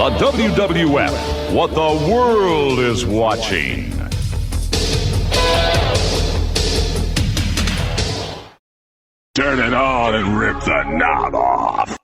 The WWF, what the world is watching. Turn it on and rip the knob off.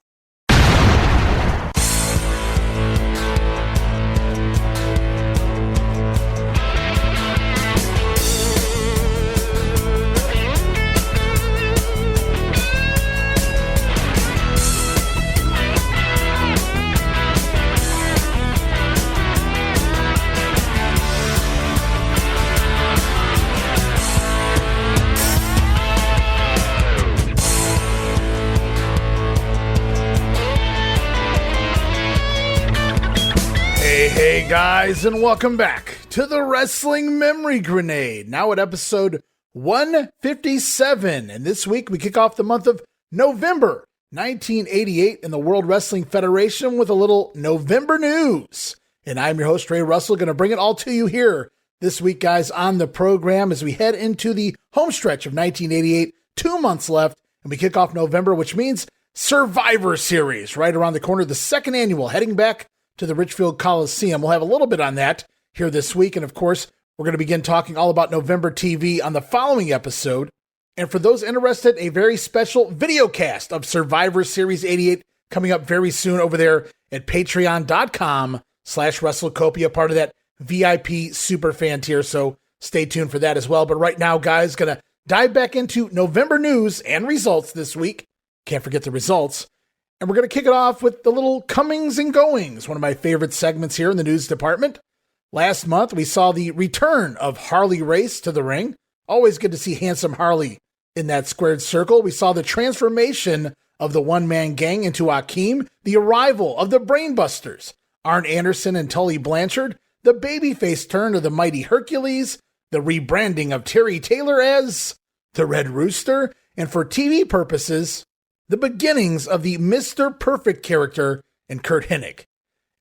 Hey guys, and welcome back to the Wrestling Memory Grenade, now at episode 157, and this week we kick off the month of November 1988 in the World Wrestling Federation with a little November news. And I'm your host, Ray Russell, going to bring it all to you here this week, guys, on the program as we head into the home stretch of 1988, 2 months left, and we kick off November, which means Survivor Series right around the corner, the second annual, heading back to the Richfield Coliseum. We'll have a little bit on that here this week. And of course, we're going to begin talking all about November TV on the following episode. And for those interested, a very special video cast of Survivor Series 88 coming up very soon over there at patreon.com/WrestleCopia, part of that VIP super fan tier. So stay tuned for that as well. But right now, guys, going to dive back into November news and results this week. Can't forget the results. And we're going to kick it off with the little comings and goings, one of my favorite segments here in the news department. Last month, we saw the return of Harley Race to the ring. Always good to see handsome Harley in that squared circle. We saw the transformation of the one-man gang into Akeem, the arrival of the Brainbusters, Arn Anderson and Tully Blanchard, the babyface turn of the Mighty Hercules, the rebranding of Terry Taylor as the Red Rooster, and for TV purposes, the beginnings of the Mr. Perfect character in Kurt Hennig.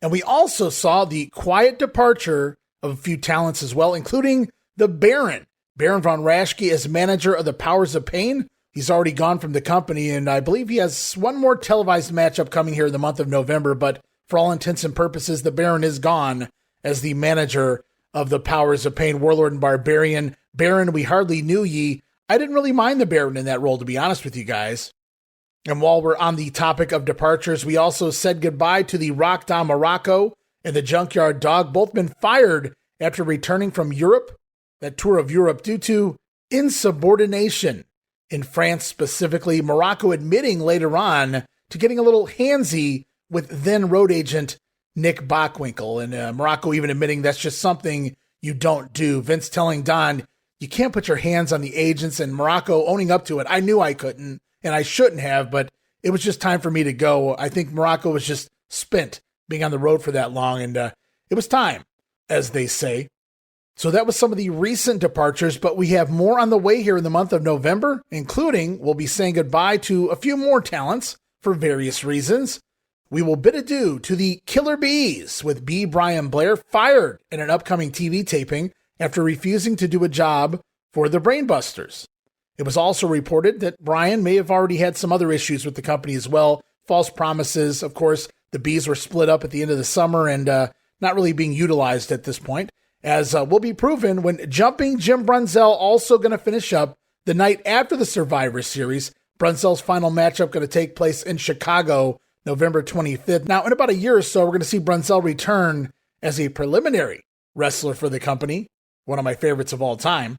And we also saw the quiet departure of a few talents as well, including the Baron von Raschke as manager of the Powers of Pain. He's already gone from the company, and I believe he has one more televised matchup coming here in the month of November, but for all intents and purposes, the Baron is gone as the manager of the Powers of Pain, Warlord and Barbarian. Baron, we hardly knew ye. I didn't really mind the Baron in that role, to be honest with you guys. And while we're on the topic of departures, we also said goodbye to the Rock Don Morocco and the Junkyard Dog, both been fired after returning from Europe, that tour of Europe, due to insubordination in France specifically. Morocco admitting later on to getting a little handsy with then road agent Nick Bockwinkel. And Morocco even admitting that's just something you don't do. Vince telling Don, you can't put your hands on the agents, and Morocco owning up to it. I knew I couldn't. And I shouldn't have, but it was just time for me to go. I think Morocco was just spent being on the road for that long, and it was time, as they say. So that was some of the recent departures, but we have more on the way here in the month of November, including we'll be saying goodbye to a few more talents for various reasons. We will bid adieu to the Killer Bees, with B. Brian Blair fired in an upcoming TV taping after refusing to do a job for the Brainbusters. It was also reported that Brian may have already had some other issues with the company as well. False promises. Of course, the Bees were split up at the end of the summer and not really being utilized at this point, as will be proven when Jumping Jim Brunzell also going to finish up the night after the Survivor Series. Brunzell's final matchup going to take place in Chicago, November 25th. Now, in about a year or so, we're going to see Brunzell return as a preliminary wrestler for the company, one of my favorites of all time.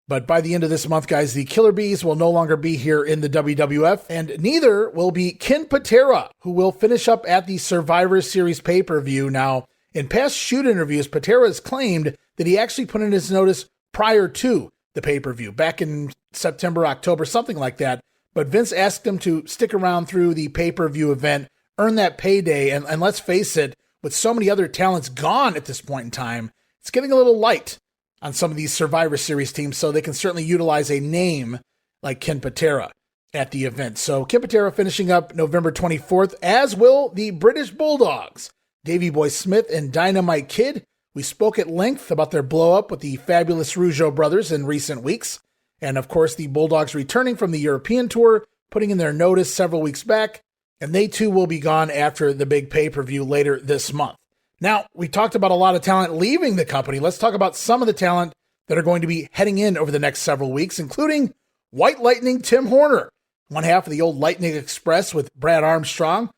But by the end of this month, guys, the Killer Bees will no longer be here in the WWF, and neither will be Ken Patera, who will finish up at the Survivor Series pay-per-view. Now, in past shoot interviews, Patera has claimed that he actually put in his notice prior to the pay-per-view, back in September, October, something like that. But Vince asked him to stick around through the pay-per-view event, earn that payday, and let's face it, with so many other talents gone at this point in time, it's getting a little light on some of these Survivor Series teams, so they can certainly utilize a name like Ken Patera at the event. So Ken Patera finishing up November 24th, as will the British Bulldogs, Davey Boy Smith and Dynamite Kid. We spoke at length about their blow-up with the fabulous Rougeaus brothers in recent weeks. And of course, the Bulldogs returning from the European tour, putting in their notice several weeks back, and they too will be gone after the big pay-per-view later this month. Now, we talked about a lot of talent leaving the company. Let's talk about some of the talent that are going to be heading in over the next several weeks, including White Lightning Tim Horner, one half of the old Lightning Express with Brad Armstrong.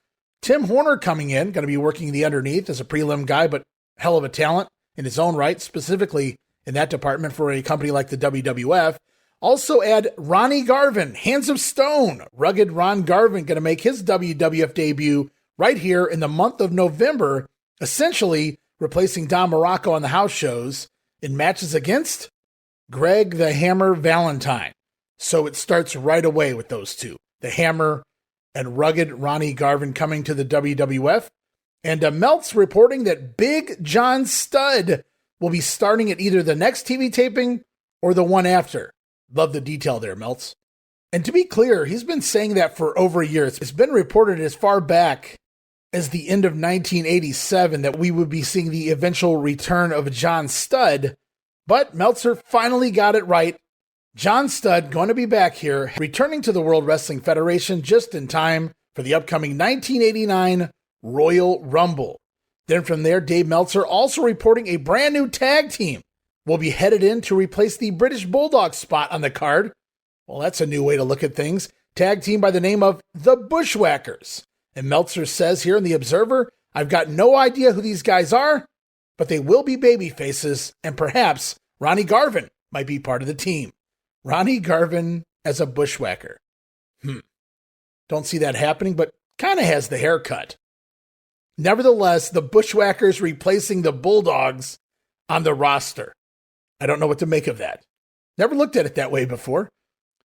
Tim Horner coming in, going to be working the underneath as a prelim guy, but hell of a talent in his own right, specifically in that department for a company like the WWF. Also add Ronnie Garvin, Hands of Stone. Rugged Ron Garvin going to make his WWF debut right here in the month of November, essentially replacing Don Morocco on the house shows in matches against Greg the Hammer Valentine. So it starts right away with those two, the Hammer and Rugged Ronnie Garvin coming to the WWF. And Melt's reporting that Big John Studd will be starting at either the next TV taping or the one after. Love the detail there, Meltz. And to be clear, he's been saying that for over a year. It's been reported as far back as the end of 1987 that we would be seeing the eventual return of John Studd. But Meltzer finally got it right. John Studd going to be back here, returning to the World Wrestling Federation just in time for the upcoming 1989 Royal Rumble. Then from there, Dave Meltzer also reporting a brand new tag team will be headed in to replace the British Bulldogs spot on the card. Well, that's a new way to look at things. Tag team by the name of the Bushwhackers. And Meltzer says here in The Observer, I've got no idea who these guys are, but they will be baby faces, and perhaps Ronnie Garvin might be part of the team. Ronnie Garvin as a Bushwhacker. Don't see that happening, but kind of has the haircut. Nevertheless, the Bushwhackers replacing the Bulldogs on the roster. I don't know what to make of that. Never looked at it that way before.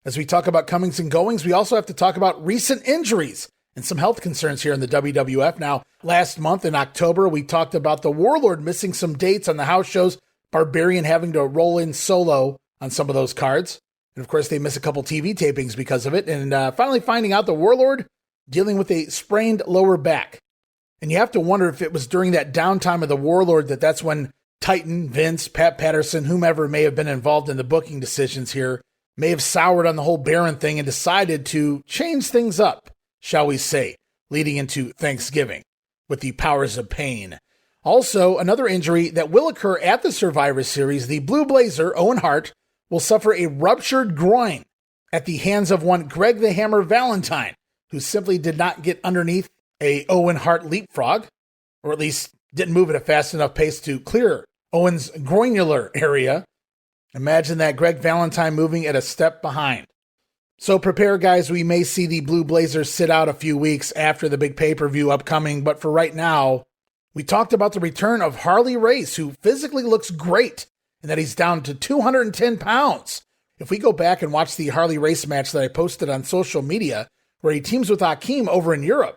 As we talk about comings and goings, we also have to talk about recent injuries and some health concerns here in the WWF. Now, last month in October, we talked about the Warlord missing some dates on the house shows, Barbarian having to roll in solo on some of those cards. And of course, they miss a couple TV tapings because of it. And finally finding out the Warlord dealing with a sprained lower back. And you have to wonder if it was during that downtime of the Warlord that's when Titan, Vince, Pat Patterson, whomever may have been involved in the booking decisions here, may have soured on the whole Baron thing and decided to change things up, shall we say, leading into Thanksgiving with the Powers of Pain. Also, another injury that will occur at the Survivor Series, the Blue Blazer, Owen Hart, will suffer a ruptured groin at the hands of one Greg the Hammer Valentine, who simply did not get underneath a Owen Hart leapfrog, or at least didn't move at a fast enough pace to clear Owen's groinular area. Imagine that Greg Valentine moving at a step behind. So prepare, guys. We may see the Blue Blazers sit out a few weeks after the big pay-per-view upcoming, but for right now, we talked about the return of Harley Race, who physically looks great, and that he's down to 210 pounds. If we go back and watch the Harley Race match that I posted on social media, where he teams with Hakeem over in Europe,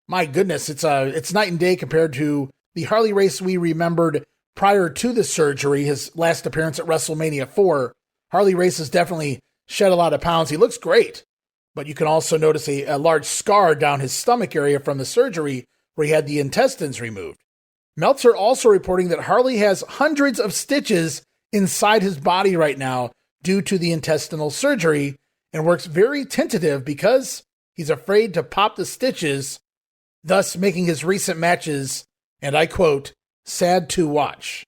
my goodness, it's night and day compared to the Harley Race we remembered prior to the surgery, his last appearance at WrestleMania 4. Harley Race has definitely shed a lot of pounds. He looks great, but you can also notice a large scar down his stomach area from the surgery where he had the intestines removed. Meltzer also reporting that Harley has hundreds of stitches inside his body right now due to the intestinal surgery and works very tentative because he's afraid to pop the stitches, thus making his recent matches, and I quote, sad to watch.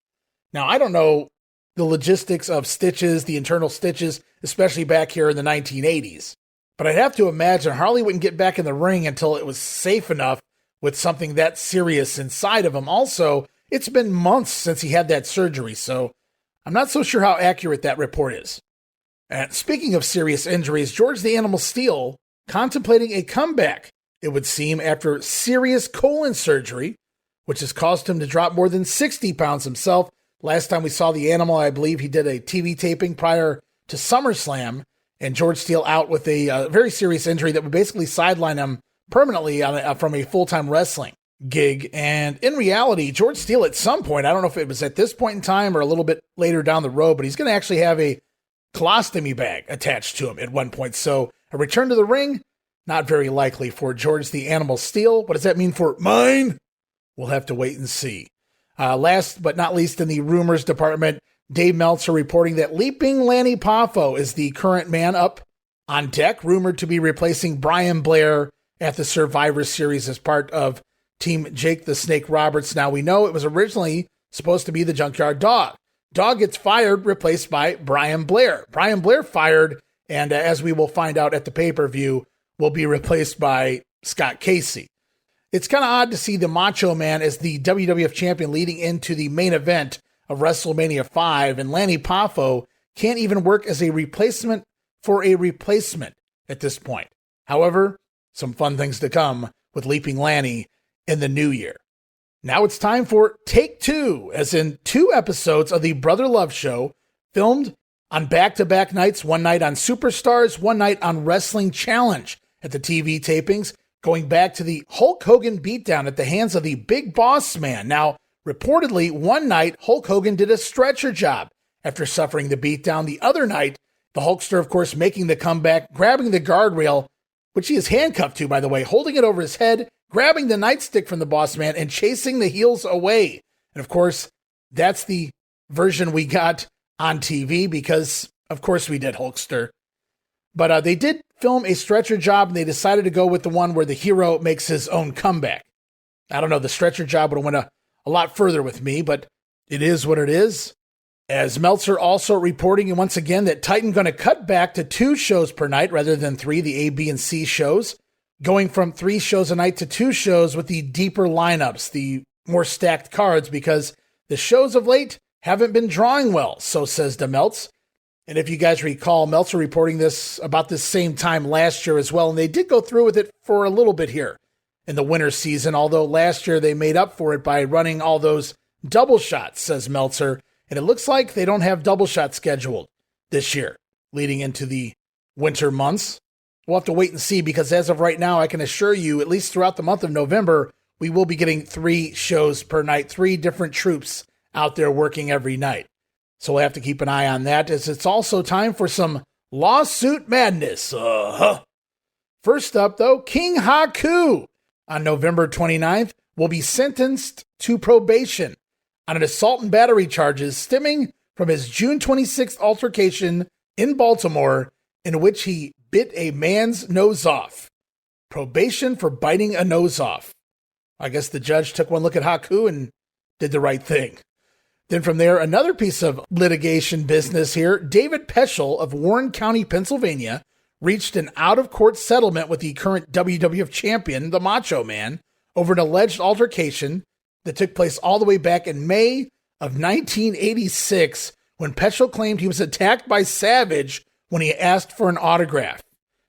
Now, I don't know the logistics of stitches, the internal stitches, especially back here in the 1980s, but I'd have to imagine Harley wouldn't get back in the ring until it was safe enough with something that serious inside of him. Also, it's been months since he had that surgery, so I'm not so sure how accurate that report is. And speaking of serious injuries, George the Animal Steel contemplating a comeback, it would seem, after serious colon surgery, which has caused him to drop more than 60 pounds himself. Last time we saw the Animal, I believe he did a TV taping prior to SummerSlam, and George Steele out with a very serious injury that would basically sideline him permanently from a full-time wrestling gig. And in reality, George Steele at some point, I don't know if it was at this point in time or a little bit later down the road, but he's going to actually have a colostomy bag attached to him at one point. So a return to the ring, not very likely for George the Animal Steele. What does that mean for mine? We'll have to wait and see. Last but not least in the rumors department, Dave Meltzer reporting that Leaping Lanny Poffo is the current man up on deck, rumored to be replacing Brian Blair at the Survivor Series as part of Team Jake the Snake Roberts. Now we know it was originally supposed to be the Junkyard Dog. Dog gets fired, replaced by Brian Blair. Brian Blair fired, and as we will find out at the pay-per-view, will be replaced by Scott Casey. It's kind of odd to see the Macho Man as the WWF champion leading into the main event of WrestleMania 5, and Lanny Poffo can't even work as a replacement for a replacement at this point. However, some fun things to come with Leaping Lanny in the new year. Now it's time for Take Two, as in 2 episodes of the Brother Love Show, filmed on back-to-back nights, one night on Superstars, one night on Wrestling Challenge at the TV tapings, going back to the Hulk Hogan beatdown at the hands of the Big Boss Man. Now, reportedly, one night, Hulk Hogan did a stretcher job after suffering the beatdown. The other night, the Hulkster, of course, making the comeback, grabbing the guardrail, which he is handcuffed to, by the way, holding it over his head, grabbing the nightstick from the Boss Man, and chasing the heels away. And, of course, that's the version we got on TV because, of course, we did Hulkster. But they did film a stretcher job, and they decided to go with the one where the hero makes his own comeback. I don't know, the stretcher job would have went a lot further with me, but it is what it is. As Meltzer also reporting once again that Titan going to cut back to 2 shows per night rather than 3, the A, B, and C shows, going from 3 shows a night to 2 shows with the deeper lineups, the more stacked cards, because the shows of late haven't been drawing well, so says DeMeltz. And if you guys recall, Meltzer reporting this about this same time last year as well, and they did go through with it for a little bit here in the winter season, although last year they made up for it by running all those double shots, says Meltzer, and it looks like they don't have double shots scheduled this year leading into the winter months. We'll have to wait and see, because as of right now, I can assure you, at least throughout the month of November, we will be getting 3 shows per night, 3 different troops out there working every night. So we'll have to keep an eye on that, as it's also time for some lawsuit madness. First up, though, King Haku on November 29th will be sentenced to probation on an assault and battery charges stemming from his June 26th altercation in Baltimore, in which he bit a man's nose off. Probation for biting a nose off. I guess the judge took one look at Haku and did the right thing. Then from there, another piece of litigation business here. David Peschel of Warren County, Pennsylvania, reached an out-of-court settlement with the current WWF champion, the Macho Man, over an alleged altercation that took place all the way back in May of 1986, when Peschel claimed he was attacked by Savage when he asked for an autograph.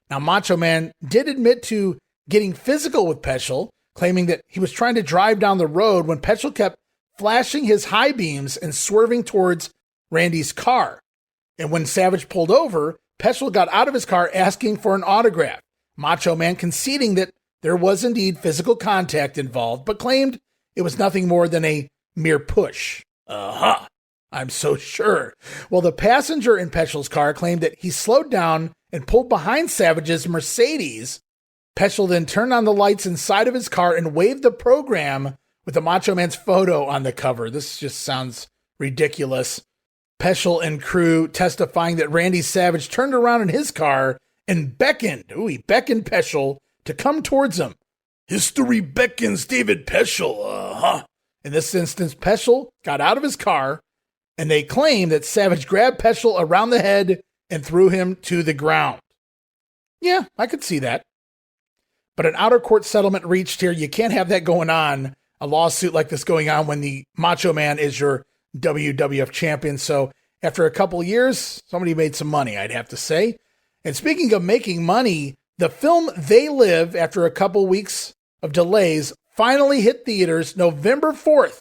Now, Macho Man did admit to getting physical with Peschel, claiming that he was trying to drive down the road when Peschel kept flashing his high beams and swerving towards Randy's car. And when Savage pulled over, Peschel got out of his car asking for an autograph. Macho Man conceding that there was indeed physical contact involved, but claimed it was nothing more than a mere push. I'm so sure. Well, the passenger in Peschel's car claimed that he slowed down and pulled behind Savage's Mercedes. Peschel then turned on the lights inside of his car and waved the program with the Macho Man's photo on the cover. This just sounds ridiculous. Peschel and crew testifying that Randy Savage turned around in his car and beckoned. He beckoned Peschel to come towards him. History beckons David Peschel. In this instance, Peschel got out of his car, and they claim that Savage grabbed Peschel around the head and threw him to the ground. Yeah, I could see that. But an outer court settlement reached here. You can't have that going on, a lawsuit like this going on when the Macho Man is your WWF champion. So after a couple years, somebody made some money, I'd have to say. And speaking of making money, the film They Live, after a couple weeks of delays, finally hit theaters November 4th,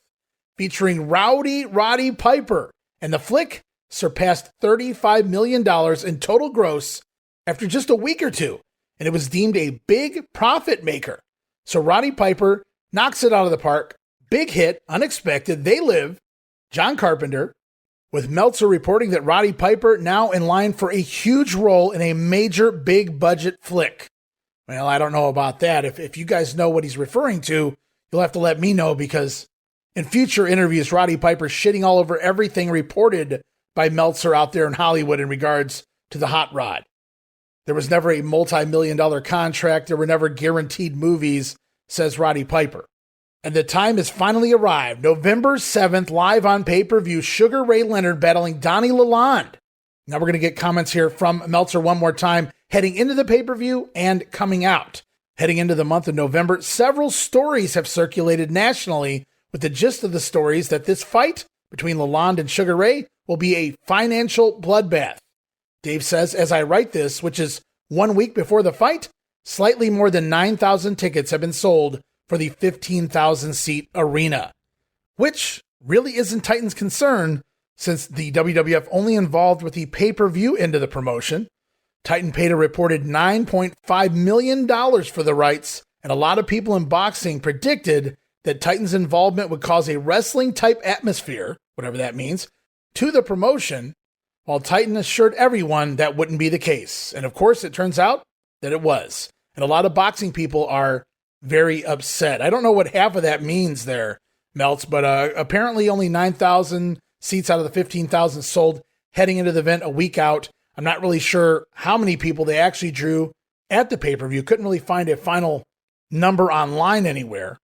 featuring Rowdy Roddy Piper. And the flick surpassed $35 million in total gross after just a week or two. And it was deemed a big profit maker. So Roddy Piper knocks it out of the park. Big hit, unexpected. They Live, John Carpenter, with Meltzer reporting that Roddy Piper now in line for a huge role in a major big budget flick. Well, I don't know about that. If you guys know what he's referring to, you'll have to let me know, because in future interviews, Roddy Piper's shitting all over everything reported by Meltzer out there in Hollywood in regards to the Hot Rod. There was never a multi-million-dollar contract. There were never guaranteed movies, says Roddy Piper. And the time has finally arrived. November 7th, live on pay-per-view, Sugar Ray Leonard battling Donnie Lalonde. Now we're going to get comments here from Meltzer one more time, heading into the pay-per-view and coming out. Heading into the month of November, several stories have circulated nationally with the gist of the stories that this fight between Lalonde and Sugar Ray will be a financial bloodbath. Dave says, as I write this, which is 1 week before the fight, slightly more than 9,000 tickets have been sold for the 15,000-seat arena, which really isn't Titan's concern since the WWF only involved with the pay-per-view end of the promotion. Titan paid a reported $9.5 million for the rights, and a lot of people in boxing predicted that Titan's involvement would cause a wrestling-type atmosphere, whatever that means, to the promotion, while Titan assured everyone that wouldn't be the case. And of course, it turns out that it was. And a lot of boxing people are very upset. I don't know what half of that means there, Melts, but apparently only 9,000 seats out of the 15,000 sold heading into the event a week out. I'm not really sure how many people they actually drew at the pay-per-view. Couldn't really find a final number online anywhere.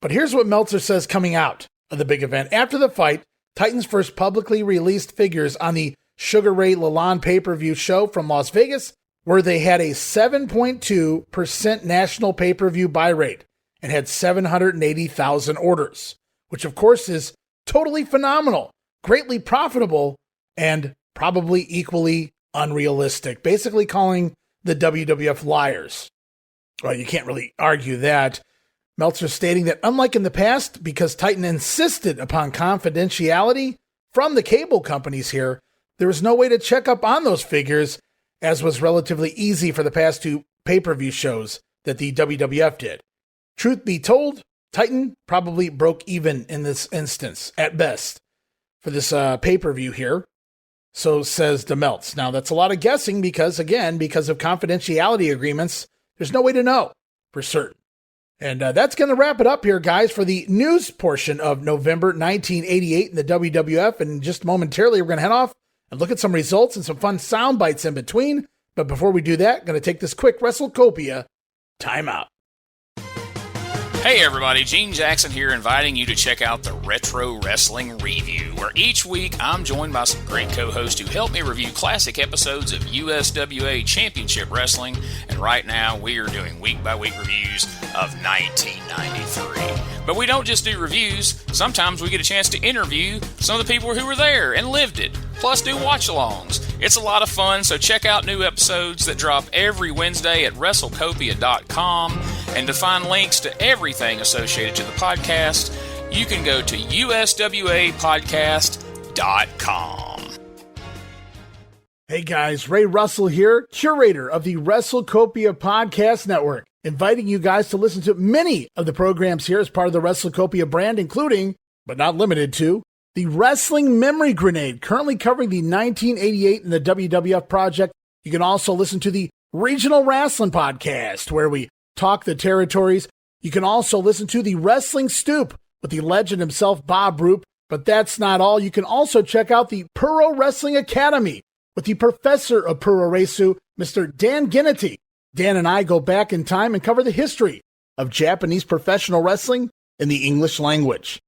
But here's what Meltzer says coming out of the big event. After the fight, Titans first publicly released figures on the Sugar Ray Lalonde pay-per-view show from Las Vegas, where they had a 7.2% national pay-per-view buy rate and had 780,000 orders, which of course is totally phenomenal, greatly profitable, and probably equally unrealistic, basically calling the WWF liars. Well, you can't really argue that. Meltzer stating that unlike in the past, because Titan insisted upon confidentiality from the cable companies here, there was no way to check up on those figures, as was relatively easy for the past two pay-per-view shows that the WWF did. Truth be told, Titan probably broke even in this instance, at best, for this pay-per-view here. So says the Melts. Now, that's a lot of guessing because, again, because of confidentiality agreements, there's no way to know for certain. And that's going to wrap it up here, guys, for the news portion of November 1988 in the WWF. And just momentarily, we're going to head off and look at some results and some fun sound bites in between. But before we do that, going to take this quick WrestleCopia timeout. Hey everybody, Gene Jackson here, inviting you to check out the Retro Wrestling Review, where each week I'm joined by some great co-hosts who help me review classic episodes of USWA Championship Wrestling, and right now we are doing week-by-week reviews of 1993. But we don't just do reviews, sometimes we get a chance to interview some of the people who were there and lived it, plus do watch-alongs. It's a lot of fun, so check out new episodes that drop every Wednesday at WrestleCopia.com, and to find links to everything associated to the podcast, you can go to USWApodcast.com. Hey guys, Ray Russell here, curator of the WrestleCopia Podcast Network, inviting you guys to listen to many of the programs here as part of the WrestleCopia brand, including, but not limited to, the Wrestling Memory Grenade, currently covering the 1988 and the WWF project. You can also listen to the Regional Wrestling Podcast, where we talk the territories. You can also listen to the Wrestling Stoop with the legend himself, Bob Roop. But that's not all. You can also check out the Puro Wrestling Academy with the professor of Puroresu, Mr. Dan Ginnity. Dan and I go back in time and cover the history of Japanese professional wrestling in the English language.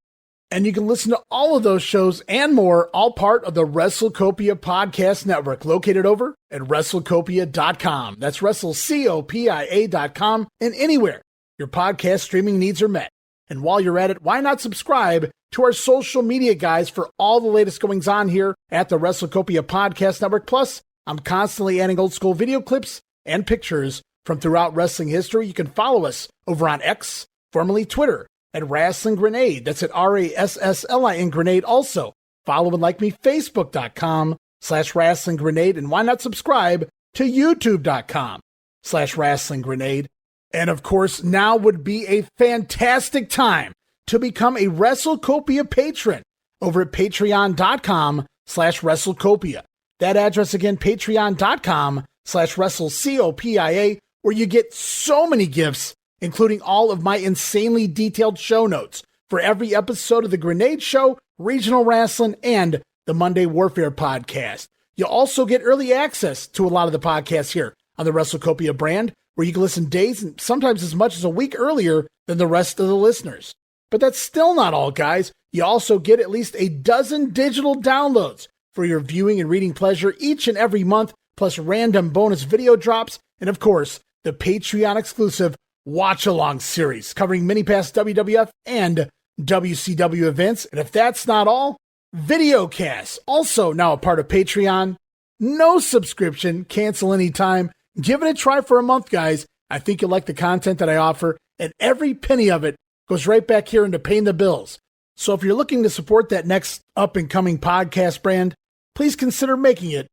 And you can listen to all of those shows and more, all part of the WrestleCopia Podcast Network, located over at WrestleCopia.com. That's WrestleCopia.com, and anywhere your podcast streaming needs are met. And while you're at it, why not subscribe to our social media guys for all the latest goings on here at the WrestleCopia Podcast Network. Plus, I'm constantly adding old school video clips and pictures from throughout wrestling history. You can follow us over on X, formerly Twitter, at Wrestling Grenade. That's at RASSLIN Grenade. Also, follow and like me, Facebook.com/Wrestling Grenade. And why not subscribe to YouTube.com/Wrestling Grenade. And of course, now would be a fantastic time to become a WrestleCopia patron over at Patreon.com/WrestleCopia. That address again, Patreon.com/WrestleCopia, where you get so many gifts, including all of my insanely detailed show notes for every episode of The Grenade Show, Regional Wrestling, and the Monday Warfare podcast. You'll also get early access to a lot of the podcasts here on the WrestleCopia brand, where you can listen days and sometimes as much as a week earlier than the rest of the listeners. But that's still not all, guys. You also get at least a dozen digital downloads for your viewing and reading pleasure each and every month, plus random bonus video drops, and of course, the Patreon exclusive Watch Along series covering many past WWF and WCW events. And if that's not all, Videocasts, also now a part of Patreon. No subscription, cancel anytime. Give it a try for a month, guys. I think you'll like the content that I offer, and every penny of it goes right back here into paying the bills. So if you're looking to support that next up-and-coming podcast brand, please consider making it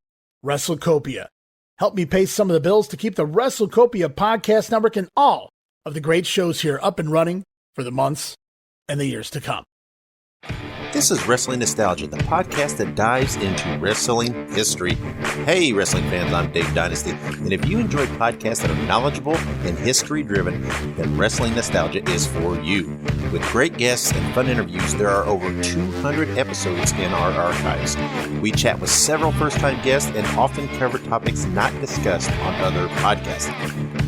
WrestleCopia. Help me pay some of the bills to keep the WrestleCopia podcast network and all of the great shows here up and running for the months and the years to come. This is Wrestling Nostalgia, the podcast that dives into wrestling history. Hey, wrestling fans, I'm Dave Dynasty, and if you enjoy podcasts that are knowledgeable and history-driven, then Wrestling Nostalgia is for you. With great guests and fun interviews, there are over 200 episodes in our archives. We chat with several first-time guests and often cover topics not discussed on other podcasts.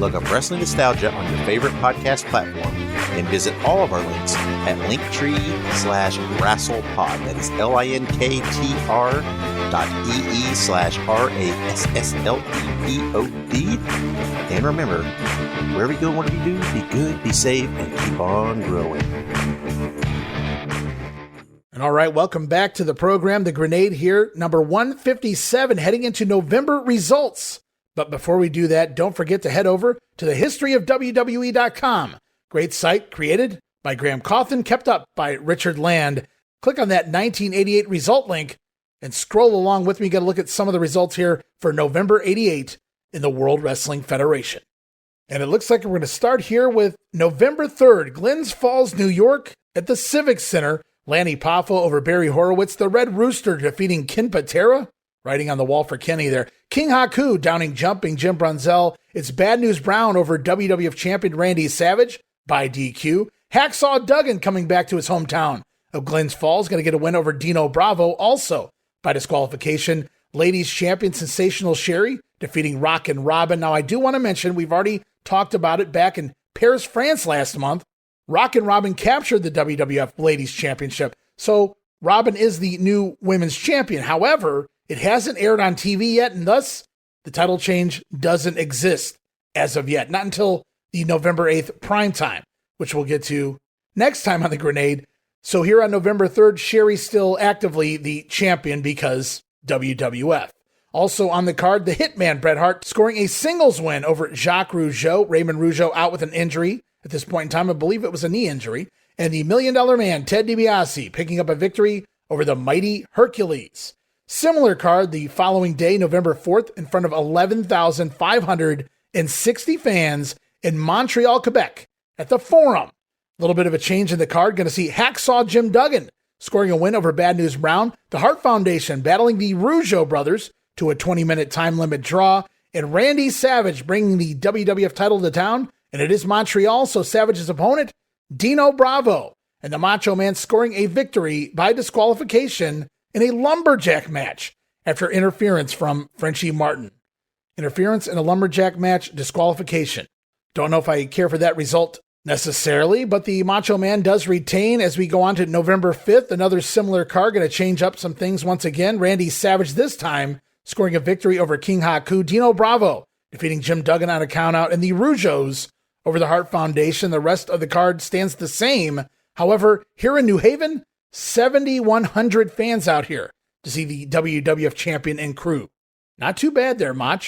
Look up Wrestling Nostalgia on your favorite podcast platform and visit all of our links at linktree/WrestlePod. That is linktr.ee/RASSLEPOD. And remember, wherever you go, whatever you do, be good, be safe, and keep on growing. And all right, welcome back to the program. The Grenade here, number 157, heading into November results. But before we do that, don't forget to head over to the historyofwwe.com. Great site created by Graham Cawthon, kept up by Richard Land. Click on that 1988 result link and scroll along with me. Got to look at some of the results here for November 88 in the World Wrestling Federation. And it looks like we're going to start here with November 3rd, Glens Falls, New York at the Civic Center. Lanny Poffo over Barry Horowitz. The Red Rooster defeating Ken Patera. Writing on the wall for Kenny there. King Haku downing jumping Jim Brunzell. It's Bad News Brown over WWF champion Randy Savage by DQ. Hacksaw Duggan coming back to his hometown of Glens Falls. Going to get a win over Dino Bravo also by disqualification. Ladies champion Sensational Sherry defeating Rockin' Robin. Now I do want to mention, we've already talked about it back in Paris, France last month. Rockin' Robin captured the WWF Ladies Championship. So Robin is the new women's champion. However, it hasn't aired on TV yet, and thus the title change doesn't exist as of yet. Not until the November 8th primetime, which we'll get to next time on The Grenade. So here on November 3rd, Sherry's still actively the champion because WWF. Also on the card, the Hitman Bret Hart scoring a singles win over Jacques Rougeaus. Raymond Rougeaus out with an injury at this point in time. I believe it was a knee injury. And the $1 Million Man, Ted DiBiase, picking up a victory over the mighty Hercules. Similar card the following day, November 4th, in front of 11,560 fans in Montreal, Quebec, at the Forum. A little bit of a change in the card. Going to see Hacksaw Jim Duggan scoring a win over Bad News Brown. The Hart Foundation battling the Rougeaus brothers to a 20-minute time limit draw. And Randy Savage bringing the WWF title to town. And it is Montreal, so Savage's opponent, Dino Bravo. And the Macho Man scoring a victory by disqualification in a lumberjack match after interference from Frenchie Martin. Interference in a lumberjack match, disqualification. Don't know if I care for that result necessarily, but the Macho Man does retain as we go on to November 5th. Another similar card, going to change up some things once again. Randy Savage this time scoring a victory over King Haku. Dino Bravo defeating Jim Duggan on a countout, and the Rougeaus over the Hart Foundation. The rest of the card stands the same. However, here in New Haven, 7,100 fans out here to see the WWF champion and crew. Not too bad there, Mach.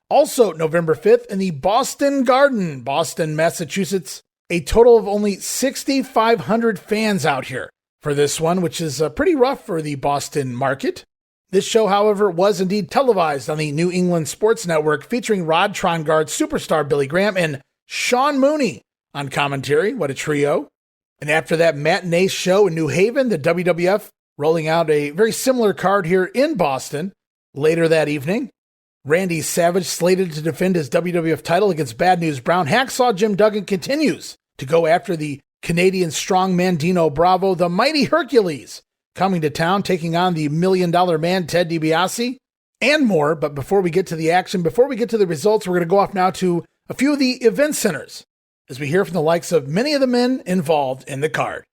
Also, November 5th in the Boston Garden, Boston, Massachusetts, a total of only 6,500 fans out here for this one, which is pretty rough for the Boston market. This show, however, was indeed televised on the New England Sports Network, featuring Rod Trongard, superstar Billy Graham, and Sean Mooney on commentary. What a trio. And after that matinee show in New Haven, the WWF rolling out a very similar card here in Boston. Later that evening, Randy Savage slated to defend his WWF title against Bad News Brown. Hacksaw Jim Duggan continues to go after the Canadian strongman Dino Bravo. The mighty Hercules coming to town, taking on the $1 Million Man Ted DiBiase, and more. But before we get to the action, before we get to the results, we're going to go off now to a few of the event centers as we hear from the likes of many of the men involved in the card.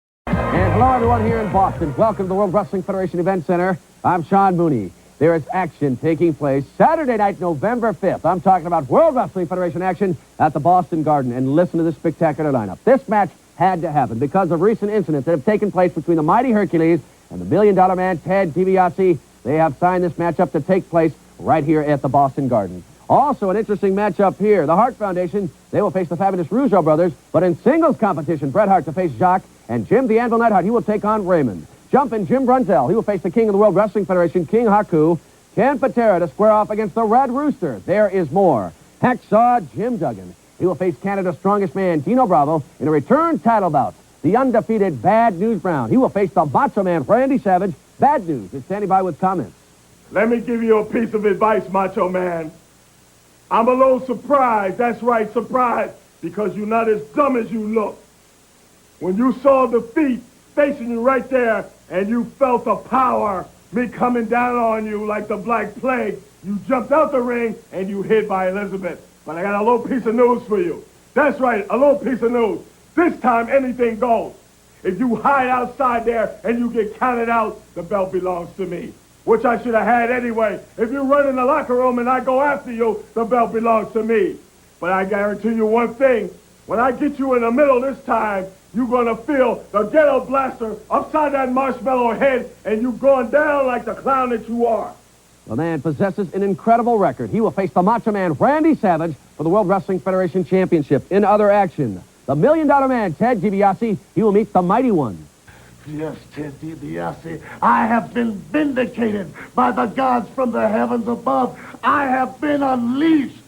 And hello, everyone here in Boston. Welcome to the World Wrestling Federation Event Center. I'm Sean Mooney. There is action taking place Saturday night, November 5th. I'm talking about World Wrestling Federation action at the Boston Garden. And listen to this spectacular lineup. This match had to happen because of recent incidents that have taken place between the Mighty Hercules and the $1 Million Man, Ted DiBiase. They have signed this matchup to take place right here at the Boston Garden. Also, an interesting matchup here. The Hart Foundation, they will face the fabulous Rougeaus brothers, but in singles competition, Bret Hart to face Jacques, and Jim the Anvil Neidhart, he will take on Raymond. Jumpin' Jim Brunzell, he will face the king of the World Wrestling Federation, King Haku. Ken Patera to square off against the Red Rooster. There is more. Hacksaw Jim Duggan. He will face Canada's strongest man, Dino Bravo, in a return title bout. The undefeated Bad News Brown. He will face the Macho Man, Randy Savage. Bad News is standing by with comments. Let me give you a piece of advice, Macho Man. I'm a little surprised, that's right, surprised, because you're not as dumb as you look. When you saw defeat facing you right there, and you felt the power, me coming down on you like the Black Plague, you jumped out the ring, and you hid by Elizabeth. But I got a little piece of news for you. That's right, a little piece of news. This time, anything goes. If you hide outside there and you get counted out, the belt belongs to me. Which I should have had anyway. If you run in the locker room and I go after you, the belt belongs to me. But I guarantee you one thing. When I get you in the middle this time, you're going to feel the ghetto blaster upside that marshmallow head, and you going down like the clown that you are. The man possesses an incredible record. He will face the Macho Man, Randy Savage, for the World Wrestling Federation Championship. In other action, the $1 Million Man, Ted DiBiase, he will meet the Mighty One. Yes, Ted DiBiase, I have been vindicated by the gods from the heavens above. I have been unleashed.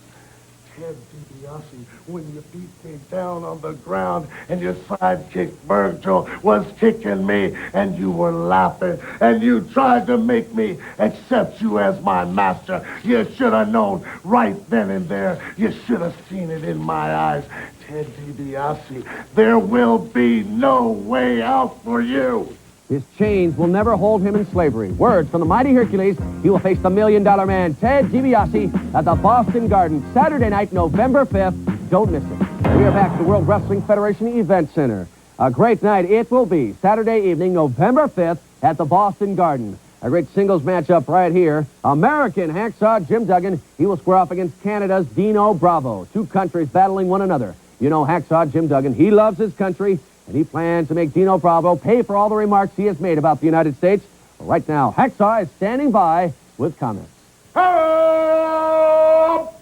Ted DiBiase, when you beat me down on the ground and your sidekick Virgil was kicking me and you were laughing and you tried to make me accept you as my master, you should have known right then and there. You should have seen it in my eyes. Ted DiBiase, there will be no way out for you. His chains will never hold him in slavery. Words from the Mighty Hercules. He will face the $1 Million Man, Ted DiBiase, at the Boston Garden, Saturday night, November 5th. Don't miss it. We are back at the World Wrestling Federation Event Center. A great night it will be, Saturday evening, November 5th, at the Boston Garden. A great singles matchup right here. American Hacksaw Jim Duggan, he will square off against Canada's Dino Bravo. Two countries battling one another. You know Hacksaw Jim Duggan, he loves his country, and he plans to make Dino Bravo pay for all the remarks he has made about the United States. Right now, Hacksaw is standing by with comments. Help!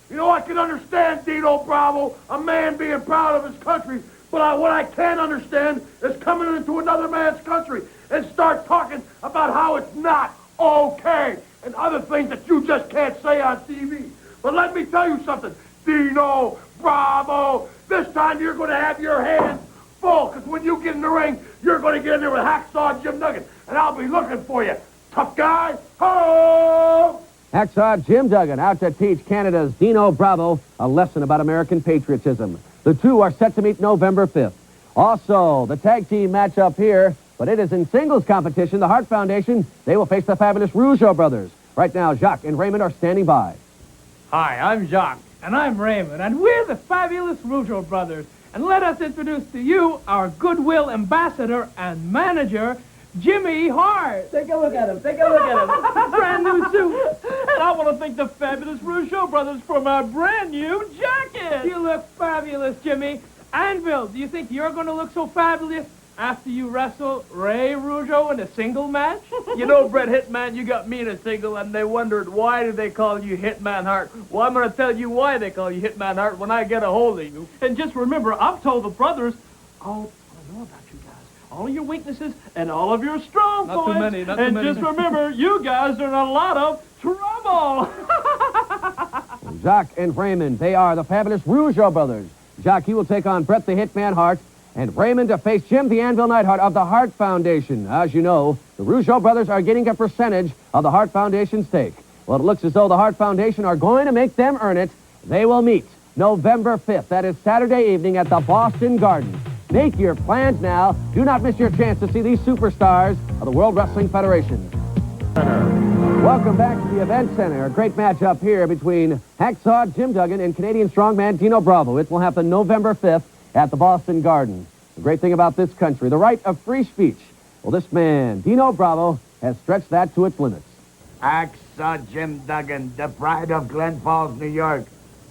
You know, I can understand Dino Bravo, a man being proud of his country, but what I can't understand is coming into another man's country and start talking about how it's not okay and other things that you just can't say on TV. But let me tell you something, Dino Bravo, this time you're going to have your hands full, because when you get in the ring, you're going to get in there with Hacksaw Jim Duggan, and I'll be looking for you. Tough guy, ho! Hacksaw Jim Duggan out to teach Canada's Dino Bravo a lesson about American patriotism. The two are set to meet November 5th. Also, the tag team matchup here, but it is in singles competition. The Hart Foundation, they will face the fabulous Rougeaus brothers. Right now, Jacques and Raymond are standing by. Hi, I'm Jacques. And I'm Raymond, and we're the fabulous Rougeaus brothers. And let us introduce to you our goodwill ambassador and manager, Jimmy Hart. Take a look at him. Take a look at him. Brand new suit. And I want to thank the fabulous Rougeaus brothers for my brand new jacket. You look fabulous, Jimmy. Anvil, do you think you're going to look so fabulous after you wrestle Ray Rougeau in a single match? You know, Brett Hitman, you got me in a single, and they wondered, why do they call you Hitman Hart? Well, I'm going to tell you why they call you Hitman Hart when I get a hold of you. And just remember, I've told the brothers all I know about you guys. All of your weaknesses and all of your strong Not points. too many, not and too many. just remember, you guys are in a lot of trouble. Jacques and Raymond, they are the fabulous Rougeaus brothers. Jacques, he will take on Bret the Hitman Hart, and Raymond to face Jim the Anvil Neidhart of the Hart Foundation. As you know, the Rougeaus brothers are getting a percentage of the Hart Foundation's stake. Well, it looks as though the Hart Foundation are going to make them earn it. They will meet November 5th. That is Saturday evening at the Boston Garden. Make your plans now. Do not miss your chance to see these superstars of the World Wrestling Federation. Welcome back to the Event Center. A great matchup here between Hacksaw Jim Duggan and Canadian strongman Dino Bravo. It will happen November 5th at the Boston Garden. The great thing about this country, the right of free speech. Well, this man, Dino Bravo, has stretched that to its limits. Hacksaw Jim Duggan, the pride of Glen Falls, New York.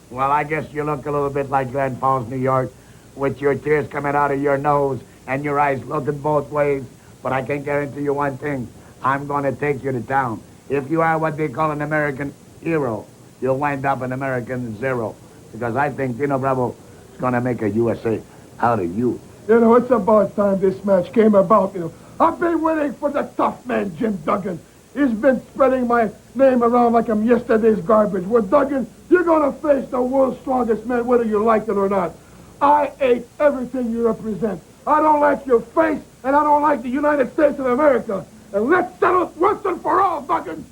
Well, I guess you look a little bit like Glen Falls, New York, with your tears coming out of your nose and your eyes looking both ways. But I can guarantee you one thing. I'm going to take you to town. If you are what they call an American hero, you'll wind up an American zero. Because I think Dino Bravo is going to make a USA out of you. You know, it's about time this match came about, you know. I've been waiting for the tough man, Jim Duggan. He's been spreading my name around like I'm yesterday's garbage. Well, Duggan, you're going to face the world's strongest man, whether you like it or not. I hate everything you represent. I don't like your face, and I don't like the United States of America. And let's settle it once and for all, Duggan.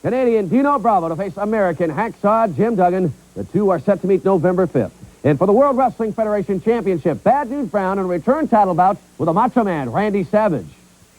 Canadian Dino Bravo to face American Hacksaw Jim Duggan. The two are set to meet November 5th. And for the World Wrestling Federation Championship, Bad News Brown in a return title bout with a Macho Man, Randy Savage.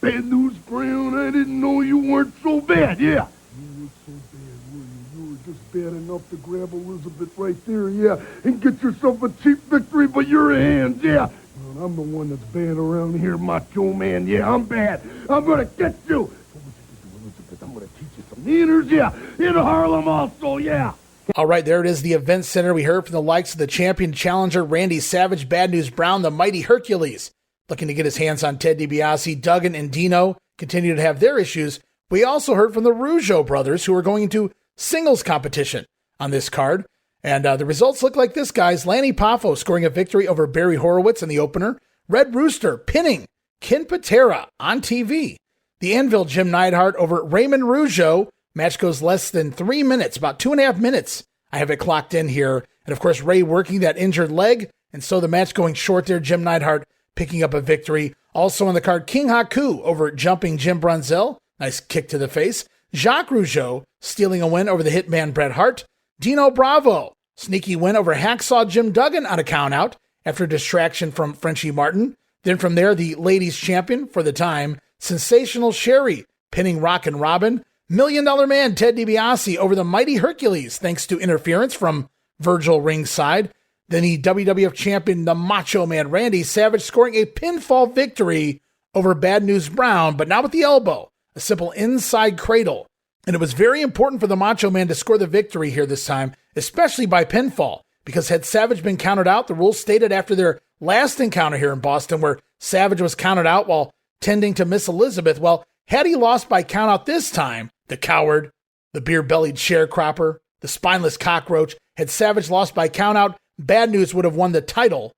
Bad News Brown, I didn't know you weren't so bad, yeah. You weren't so bad, were you? You were just bad enough to grab Elizabeth right there, yeah, and get yourself a cheap victory by your hands, yeah. Well, I'm the one that's bad around here, Macho Man, yeah, I'm bad. I'm gonna get you. So what you do, Elizabeth? I'm gonna teach you some manners, yeah, in Harlem also, yeah. All right, there it is, the event center. We heard from the likes of the champion challenger, Randy Savage, Bad News Brown, the mighty Hercules, looking to get his hands on Ted DiBiase. Duggan and Dino continue to have their issues. We also heard from the Rougeaus brothers, who are going into singles competition on this card. And the results look like this, guys. Lanny Poffo scoring a victory over Barry Horowitz in the opener. Red Rooster pinning Ken Patera on TV. The Anvil, Jim Neidhart over Raymond Rougeau. Match goes less than 3 minutes, about 2.5 minutes. I have it clocked in here. And of course, Ray working that injured leg. And so the match going short there. Jim Neidhart picking up a victory. Also on the card, King Haku over Jumping Jim Brunzell. Nice kick to the face. Jacques Rougeau stealing a win over the Hitman Bret Hart. Dino Bravo, sneaky win over Hacksaw Jim Duggan on a countout after distraction from Frenchie Martin. Then from there, the ladies champion for the time, Sensational Sherry, pinning Rockin' Robin. $1 Million Man Ted DiBiase over the mighty Hercules thanks to interference from Virgil ringside. Then the WWF champion, the Macho Man Randy Savage, scoring a pinfall victory over Bad News Brown, but not with the elbow, a simple inside cradle. And it was very important for the Macho Man to score the victory here this time, especially by pinfall, because had Savage been counted out, the rules stated after their last encounter here in Boston, where Savage was counted out while tending to Miss Elizabeth, well, had he lost by countout this time, the coward, the beer-bellied sharecropper, the spineless cockroach, had Savage lost by countout, Bad News would have won the title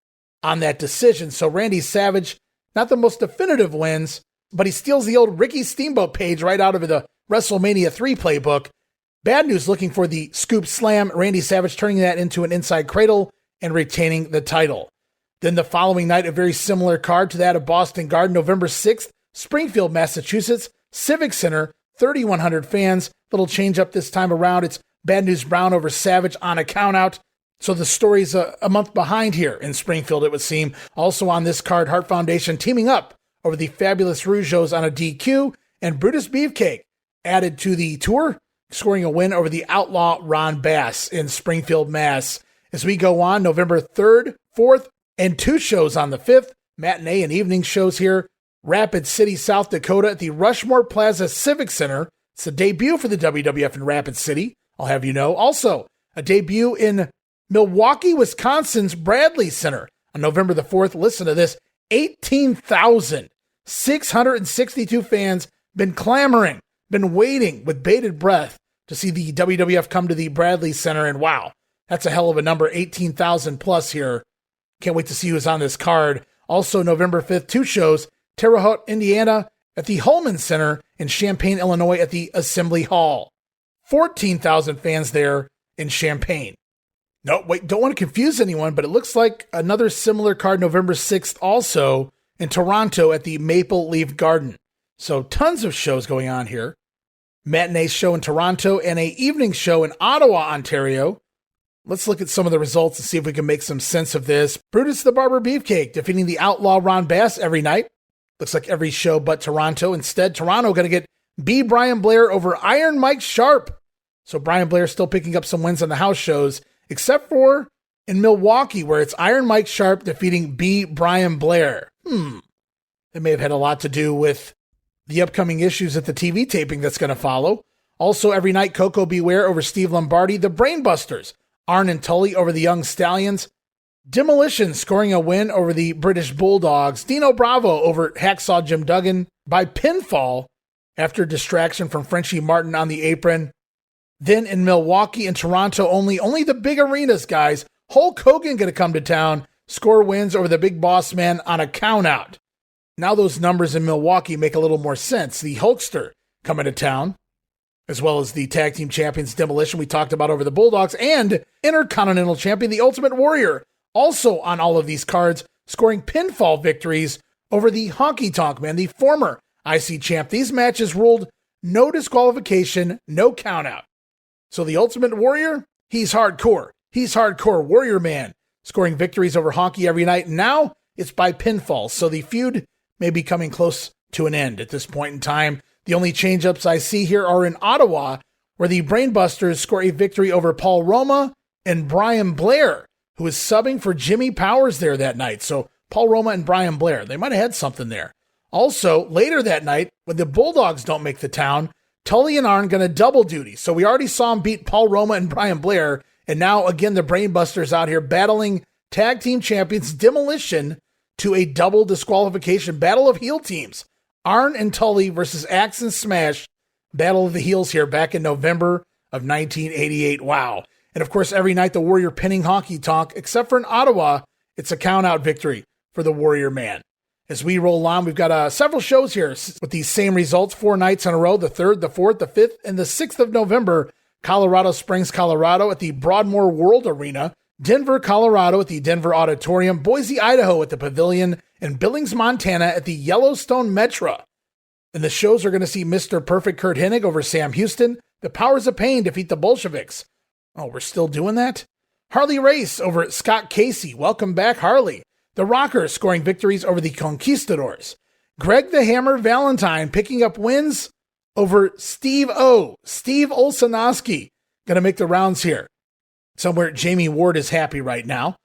on that decision. So Randy Savage, not the most definitive wins, but he steals the old Ricky Steamboat page right out of the WrestleMania 3 playbook. Bad News looking for the scoop slam, Randy Savage turning that into an inside cradle and retaining the title. Then the following night, a very similar card to that of Boston Garden, November 6th, Springfield, Massachusetts, Civic Center, 3,100 fans. Little change up this time around. It's Bad News Brown over Savage on a countout. So the story's a month behind here in Springfield, it would seem. Also on this card, Hart Foundation teaming up over the fabulous Rougeaus on a DQ, and Brutus Beefcake added to the tour, scoring a win over the outlaw Ron Bass in Springfield, Mass. As we go on, November 3rd, 4th, and 2 shows on the 5th, matinee and evening shows here. Rapid City, South Dakota at the Rushmore Plaza Civic Center. It's a debut for the WWF in Rapid City, I'll have you know. Also, a debut in Milwaukee, Wisconsin's Bradley Center on November the 4th. Listen to this, 18,662 fans been clamoring, been waiting with bated breath to see the WWF come to the Bradley Center, and wow, that's a hell of a number, 18,000 plus here. Can't wait to see who's on this card. Also, November 5th, 2 shows, Terre Haute, Indiana at the Holman Center, in Champaign, Illinois at the Assembly Hall. 14,000 fans there in Champaign. No, wait, don't want to confuse anyone, but it looks like another similar card November 6th also in Toronto at the Maple Leaf Garden. So tons of shows going on here. Matinee show in Toronto and a evening show in Ottawa, Ontario. Let's look at some of the results and see if we can make some sense of this. Brutus the Barber Beefcake defeating the outlaw Ron Bass every night. Looks like every show but Toronto. Instead, Toronto going to get B. Brian Blair over Iron Mike Sharp. So Brian Blair still picking up some wins on the house shows, except for in Milwaukee, where it's Iron Mike Sharp defeating B. Brian Blair. It may have had a lot to do with the upcoming issues at the TV taping that's going to follow. Also, every night, Coco Beware over Steve Lombardi. The Brainbusters, Arn and Tully over the Young Stallions. Demolition scoring a win over the British Bulldogs. Dino Bravo over Hacksaw Jim Duggan by pinfall after distraction from Frenchie Martin on the apron. Then in Milwaukee and Toronto only the big arenas, guys. Hulk Hogan going to come to town, score wins over the Big Boss Man on a countout. Now those numbers in Milwaukee make a little more sense. The Hulkster coming to town, as well as the tag team champions Demolition we talked about over the Bulldogs, and Intercontinental Champion, the Ultimate Warrior, also on all of these cards, scoring pinfall victories over the Honky Tonk Man, the former IC champ. These matches ruled no disqualification, no countout. So the Ultimate Warrior, he's hardcore. He's hardcore Warrior Man, scoring victories over Honky every night. And now it's by pinfall. So the feud may be coming close to an end at this point in time. The only change-ups I see here are in Ottawa, where the Brainbusters score a victory over Paul Roma and Brian Blair, who is subbing for Jimmy Powers there that night. So Paul Roma and Brian Blair, they might have had something there. Also, later that night, when the Bulldogs don't make the town, Tully and Arn going to double duty. So we already saw him beat Paul Roma and Brian Blair, and now again the Brainbusters out here battling tag team champions Demolition to a double disqualification battle of heel teams. Arn and Tully versus Axe and Smash, battle of the heels here back in November of 1988. Wow. And of course, every night the Warrior pinning Honky Tonk, except for in Ottawa, it's a count-out victory for the Warrior Man. As we roll on, we've got several shows here with these same results, 4 nights in a row, the 3rd, the 4th, the 5th, and the 6th of November. Colorado Springs, Colorado at the Broadmoor World Arena, Denver, Colorado at the Denver Auditorium, Boise, Idaho at the Pavilion, and Billings, Montana at the Yellowstone Metra. And the shows are going to see Mr. Perfect Kurt Hennig over Sam Houston, the Powers of Pain defeat the Bolsheviks. Oh, we're still doing that? Harley Race over Scott Casey. Welcome back, Harley. The Rockers scoring victories over the Conquistadors. Greg the Hammer Valentine picking up wins over Steve Olsonowski. Going to make the rounds here. Somewhere Jamie Ward is happy right now.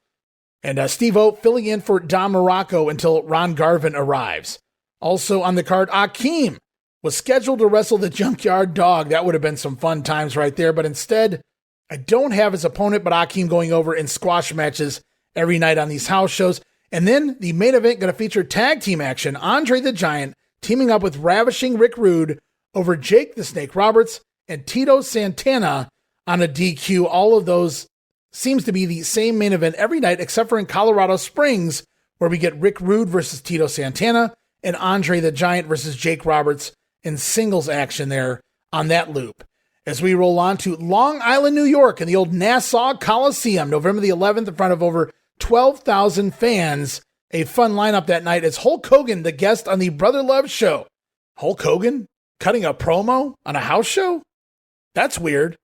And Steve O filling in for Don Morocco until Ron Garvin arrives. Also on the card, Akeem was scheduled to wrestle the Junkyard Dog. That would have been some fun times right there. But instead, I don't have his opponent, but Akeem going over in squash matches every night on these house shows. And then the main event going to feature tag team action. Andre the Giant teaming up with Ravishing Rick Rude over Jake the Snake Roberts and Tito Santana on a DQ. All of those seems to be the same main event every night, except for in Colorado Springs, where we get Rick Rude versus Tito Santana and Andre the Giant versus Jake Roberts in singles action there on that loop. As we roll on to Long Island, New York, in the old Nassau Coliseum, November the 11th, in front of over 12,000 fans. A fun lineup that night as Hulk Hogan, the guest on the Brother Love show. Hulk Hogan cutting a promo on a house show? That's weird.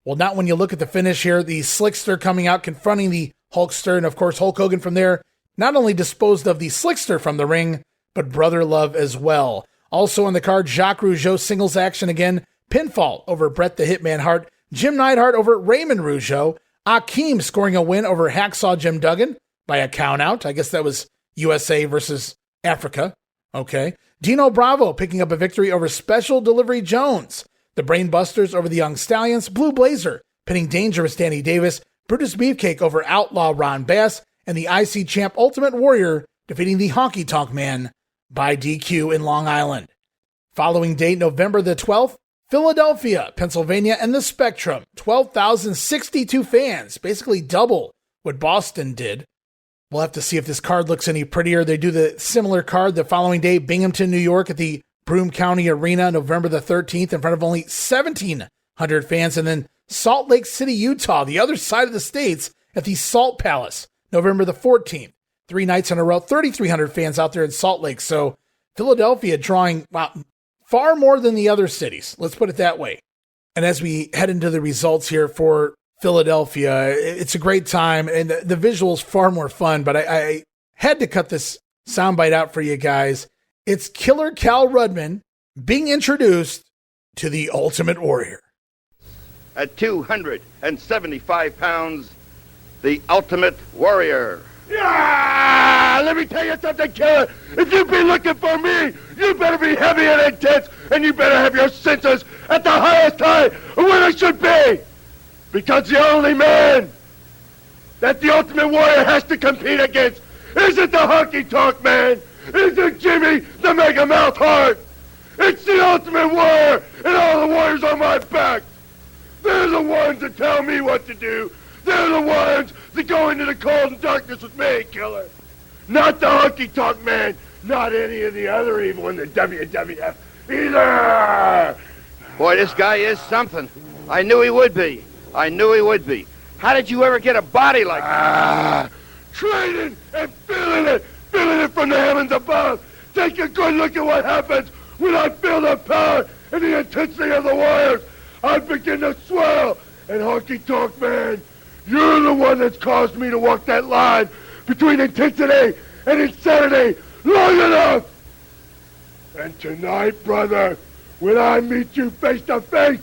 Well, not when you look at the finish here. The Slickster coming out, confronting the Hulkster, and of course Hulk Hogan from there not only disposed of the Slickster from the ring, but Brother Love as well. Also on the card, Jacques Rougeaus singles action again. Pinfall over Bret the Hitman Hart. Jim Neidhart over Raymond Rougeau. Akeem scoring a win over Hacksaw Jim Duggan by a countout. I guess that was USA versus Africa. Okay. Dino Bravo picking up a victory over Special Delivery Jones. The Brainbusters over the Young Stallions. Blue Blazer pinning Dangerous Danny Davis. Brutus Beefcake over Outlaw Ron Bass. And the IC champ Ultimate Warrior defeating the Honky Tonk Man by DQ in Long Island. Following date, November the 12th, Philadelphia, Pennsylvania, and the Spectrum. 12,062 fans, basically double what Boston did. We'll have to see if this card looks any prettier. They do the similar card the following day, Binghamton, New York, at the Broome County Arena, November the 13th, in front of only 1,700 fans. And then Salt Lake City, Utah, the other side of the states, at the Salt Palace, November the 14th. 3 nights in a row, 3,300 fans out there in Salt Lake. So Philadelphia drawing far more than the other cities. Let's put it that way. And as we head into the results here for Philadelphia, it's a great time, and the visual's far more fun, but I had to cut this soundbite out for you guys. It's Killer Cal Rudman being introduced to the Ultimate Warrior. At 275 pounds, the Ultimate Warrior. Yeah! Now let me tell you something, killer. If you've been looking for me, you better be heavy and intense, and you better have your senses at the highest high of where they should be. Because the only man that the Ultimate Warrior has to compete against isn't the honky-tonk man, isn't Jimmy the Mega Mouth Hart. It's the Ultimate Warrior and all the warriors on my back. They're the ones that tell me what to do. They're the ones that go into the cold and darkness with me, killer. Not the honky-tonk man, not any of the other evil in the WWF either. Boy, this guy is something. I knew he would be. I knew he would be. How did you ever get a body like that? Training and feeling it from the heavens above. Take a good look at what happens when I feel the power and the intensity of the warriors. I begin to swell, and honky-tonk man, you're the one that's caused me to walk that line between intensity and insanity long enough. And tonight, brother, when I meet you face to face,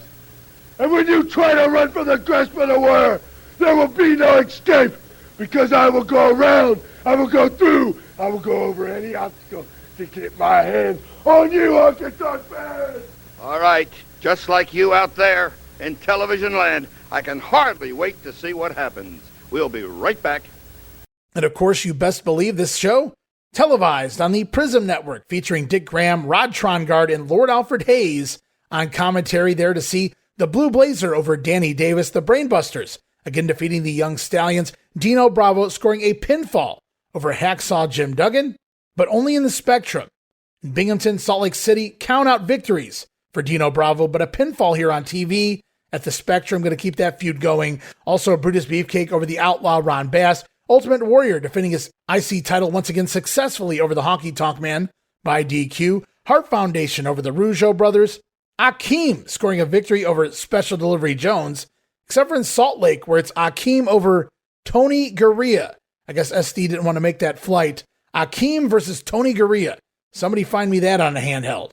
and when you try to run from the grasp of the warrior, there will be no escape, because I will go around, I will go through, I will go over any obstacle to get my hands on you, honky-tonk man. All right, just like you out there in television land, I can hardly wait to see what happens. We'll be right back. And of course, you best believe this show, televised on the Prism Network, featuring Dick Graham, Rod Trongard, and Lord Alfred Hayes on commentary there to see the Blue Blazer over Danny Davis, the Brainbusters, again defeating the Young Stallions, Dino Bravo scoring a pinfall over Hacksaw Jim Duggan, but only in the Spectrum. In Binghamton, Salt Lake City, count-out victories for Dino Bravo, but a pinfall here on TV at the Spectrum, going to keep that feud going. Also, Brutus Beefcake over the Outlaw Ron Bass, Ultimate Warrior defending his IC title once again successfully over the Honky Tonk Man by DQ, Hart Foundation over the Rougeaus brothers, Akeem scoring a victory over Special Delivery Jones, except for in Salt Lake where it's Akeem over Tony Gurria. I guess SD didn't want to make that flight. Akeem versus Tony Gurria. Somebody find me that on a handheld.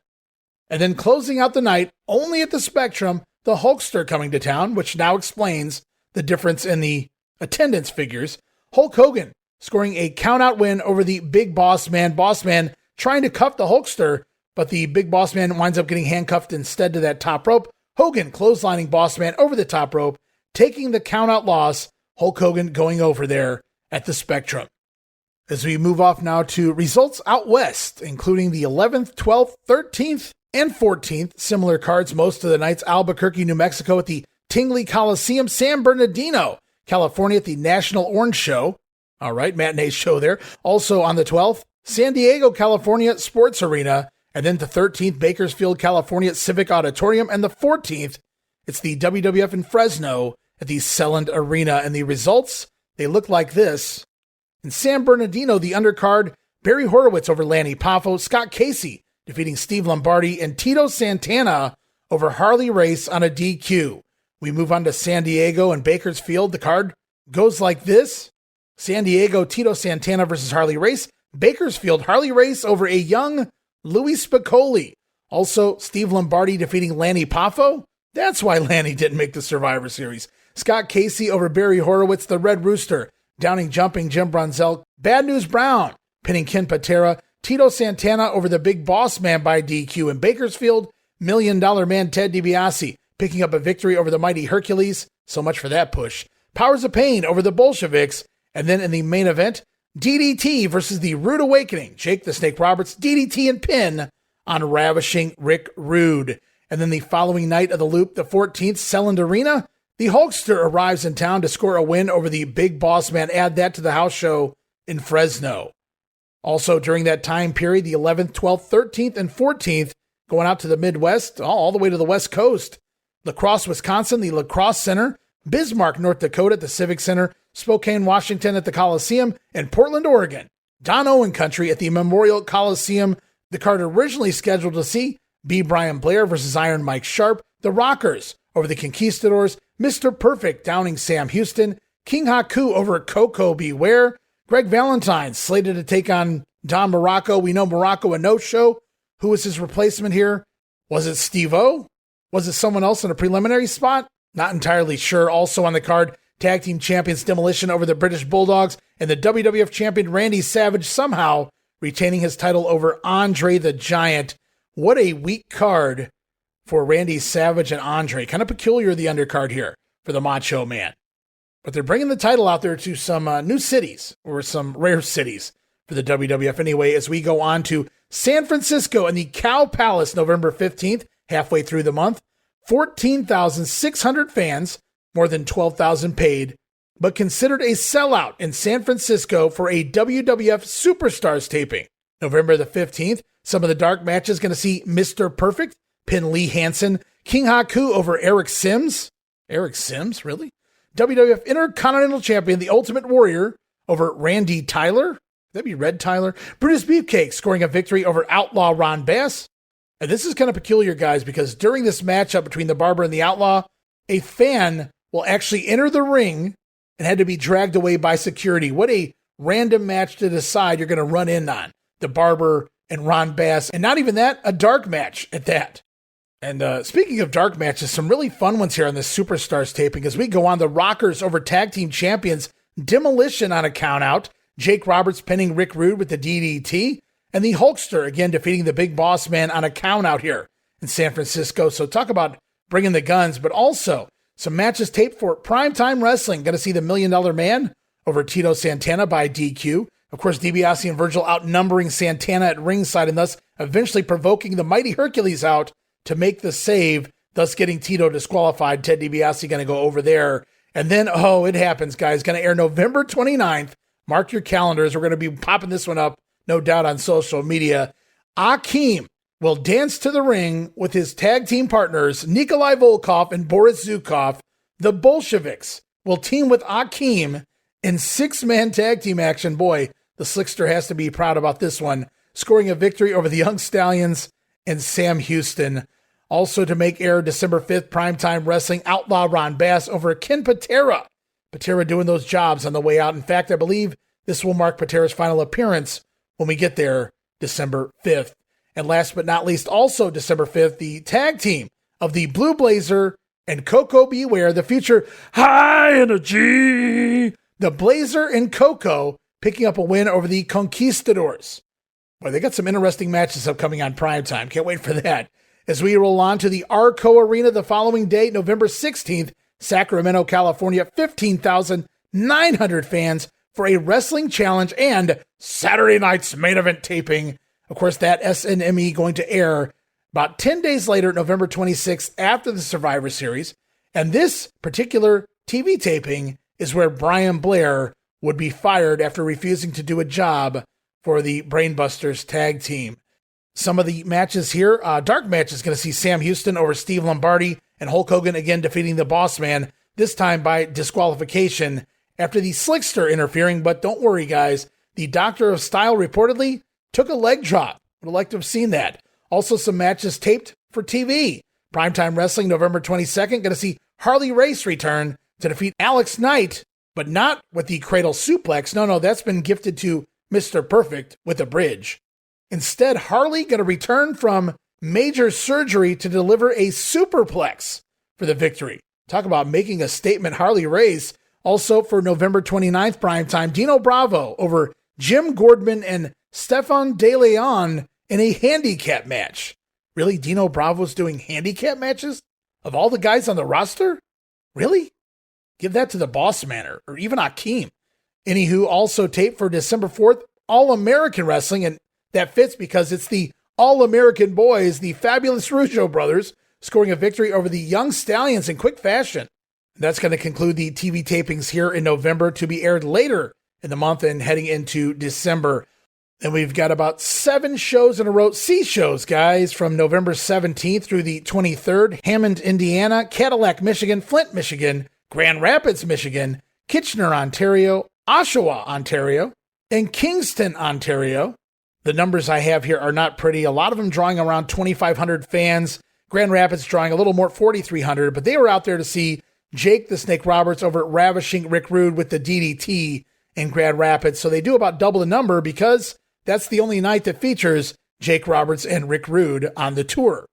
And then closing out the night, only at the Spectrum, the Hulkster coming to town, which now explains the difference in the attendance figures. Hulk Hogan scoring a count-out win over the Big Boss Man. Boss Man trying to cuff the Hulkster, but the Big Boss Man winds up getting handcuffed instead to that top rope. Hogan clotheslining Boss Man over the top rope, taking the count-out loss. Hulk Hogan going over there at the Spectrum. As we move off now to results out west, including the 11th, 12th, 13th, and 14th. Similar cards most of the nights. Albuquerque, New Mexico at the Tingley Coliseum. San Bernardino, California at the National Orange Show. All right, matinee show there. Also on the 12th, San Diego, California Sports Arena. And then the 13th, Bakersfield, California Civic Auditorium. And the 14th, it's the WWF in Fresno at the Selland Arena. And the results, they look like this. In San Bernardino, the undercard, Barry Horowitz over Lanny Poffo, Scott Casey defeating Steve Lombardi, and Tito Santana over Harley Race on a DQ. We move on to San Diego and Bakersfield. The card goes like this. San Diego, Tito Santana versus Harley Race. Bakersfield, Harley Race over a young Louis Spicolli. Also, Steve Lombardi defeating Lanny Poffo. That's why Lanny didn't make the Survivor Series. Scott Casey over Barry Horowitz, the Red Rooster. Downing Jumping Jim Brunzell. Bad News Brown pinning Ken Patera. Tito Santana over the Big Boss Man by DQ. In Bakersfield, $1 Million Man Ted DiBiase picking up a victory over the Mighty Hercules. So much for that push. Powers of Pain over the Bolsheviks. And then in the main event, DDT versus the Rude Awakening. Jake the Snake Roberts, DDT and pin on Ravishing Rick Rude. And then the following night of the loop, the 14th, Selland Arena, the Hulkster arrives in town to score a win over the Big Boss Man. Add that to the house show in Fresno. Also during that time period, the 11th, 12th, 13th, and 14th, going out to the Midwest, all the way to the West Coast. La Crosse, Wisconsin, the La Crosse Center. Bismarck, North Dakota at the Civic Center. Spokane, Washington at the Coliseum. And Portland, Oregon, Don Owen Country at the Memorial Coliseum. The card originally scheduled to see B. Brian Blair versus Iron Mike Sharp. The Rockers over the Conquistadors. Mr. Perfect downing Sam Houston. King Haku over Coco Beware. Greg Valentine slated to take on Don Morocco. We know Morocco a no-show. Who was his replacement here? Was it Steve-O? Was it someone else in a preliminary spot? Not entirely sure. Also on the card, Tag Team Champions Demolition over the British Bulldogs, and the WWF Champion Randy Savage somehow retaining his title over Andre the Giant. What a weak card for Randy Savage and Andre. Kind of peculiar, the undercard here for the Macho Man. But they're bringing the title out there to some new cities, or some rare cities for the WWF anyway, as we go on to San Francisco and the Cow Palace, November 15th, halfway through the month. 14,600 fans, more than 12,000 paid, but considered a sellout in San Francisco for a WWF Superstars taping. November the 15th, some of the dark matches going to see Mr. Perfect pin Lee Hansen, King Haku over Eric Sims. Eric Sims, really? WWF Intercontinental Champion, The Ultimate Warrior, over Randy Tyler. That'd be Red Tyler. Brutus Beefcake scoring a victory over Outlaw Ron Bass. And this is kind of peculiar, guys, because during this matchup between the Barber and the Outlaw, a fan will actually enter the ring and had to be dragged away by security. What a random match to decide you're going to run in on. The Barber and Ron Bass. And not even that, a dark match at that. And speaking of dark matches, some really fun ones here on this Superstars taping as we go on. The Rockers over Tag Team Champions Demolition on a countout. Jake Roberts pinning Rick Rude with the DDT. And the Hulkster again defeating the Big Boss Man on a countout here in San Francisco. So talk about bringing the guns, but also some matches taped for Primetime Wrestling. Going to see the $1 Million Man over Tito Santana by DQ. Of course, DiBiase and Virgil outnumbering Santana at ringside and thus eventually provoking the Mighty Hercules out to make the save, thus getting Tito disqualified. Ted DiBiase going to go over there. And then, oh, it happens, guys. Going to air November 29th. Mark your calendars. We're going to be popping this one up, no doubt, on social media. Akeem will dance to the ring with his tag team partners, Nikolai Volkov and Boris Zukov. The Bolsheviks will team with Akeem in 6-man tag team action. Boy, the Slickster has to be proud about this one, scoring a victory over the Young Stallions and Sam Houston. Also to make air December 5th, Primetime Wrestling, Outlaw Ron Bass over Ken Patera. Patera doing those jobs on the way out. In fact, I believe this will mark Patera's final appearance when we get there December 5th. And last but not least, also December 5th, the tag team of the Blue Blazer and Coco Beware, the future high energy. The Blazer and Coco picking up a win over the Conquistadors. Boy, they got some interesting matches upcoming on Primetime. Can't wait for that. As we roll on to the Arco Arena the following day, November 16th, Sacramento, California, 15,900 fans for a wrestling challenge and Saturday night's main event taping. Of course, that SNME going to air about 10 days later, November 26th, after the Survivor Series. And this particular TV taping is where Brian Blair would be fired after refusing to do a job for the Brainbusters tag team. Some of the matches here, dark matches, going to see Sam Houston over Steve Lombardi and Hulk Hogan again defeating the Boss Man, this time by disqualification after the Slickster interfering. But don't worry, guys. The Doctor of Style reportedly took a leg drop. Would have liked to have seen that. Also some matches taped for TV. Primetime Wrestling, November 22nd. Going to see Harley Race return to defeat Alex Knight, but not with the Cradle Suplex. No, that's been gifted to Mr. Perfect with a bridge. Instead, Harley going to return from major surgery to deliver a superplex for the victory. Talk about making a statement, Harley Race. Also for November 29th, primetime, Dino Bravo over Jim Gordman and Stefan De Leon in a handicap match. Really? Dino Bravo's doing handicap matches? Of all the guys on the roster? Really? Give that to the Boss Man or even Akeem. Anywho, also taped for December 4th, All-American Wrestling, and that fits because it's the All-American Boys, the fabulous Rougeaus brothers, scoring a victory over the Young Stallions in quick fashion. That's going to conclude the TV tapings here in November to be aired later in the month and heading into December. And we've got about 7 shows in a row, C-shows, guys, from November 17th through the 23rd. Hammond, Indiana, Cadillac, Michigan, Flint, Michigan, Grand Rapids, Michigan, Kitchener, Ontario, Oshawa, Ontario, and Kingston, Ontario. The numbers I have here are not pretty. A lot of them drawing around 2,500 fans. Grand Rapids drawing a little more, 4,300, but they were out there to see Jake the Snake Roberts over ravishing Rick Rude with the DDT in Grand Rapids. So they do about double the number because that's the only night that features Jake Roberts and Rick Rude on the tour.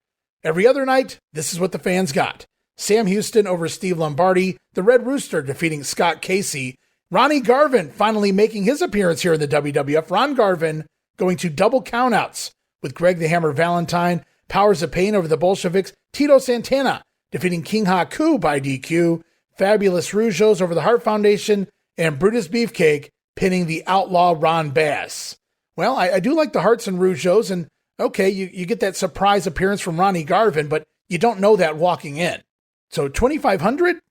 Every other night, this is what the fans got. Sam Houston over Steve Lombardi, the Red Rooster defeating Scott Casey, Ronnie Garvin finally making his appearance here in the WWF. Ron Garvin going to double countouts with Greg the Hammer Valentine, Powers of Pain over the Bolsheviks, Tito Santana defeating King Haku by DQ, Fabulous Rougeaus over the Hart Foundation, and Brutus Beefcake pinning the outlaw Ron Bass. Well, I do like the Harts and Rougeaus, and okay, you get that surprise appearance from Ronnie Garvin, but you don't know that walking in. So 2,500?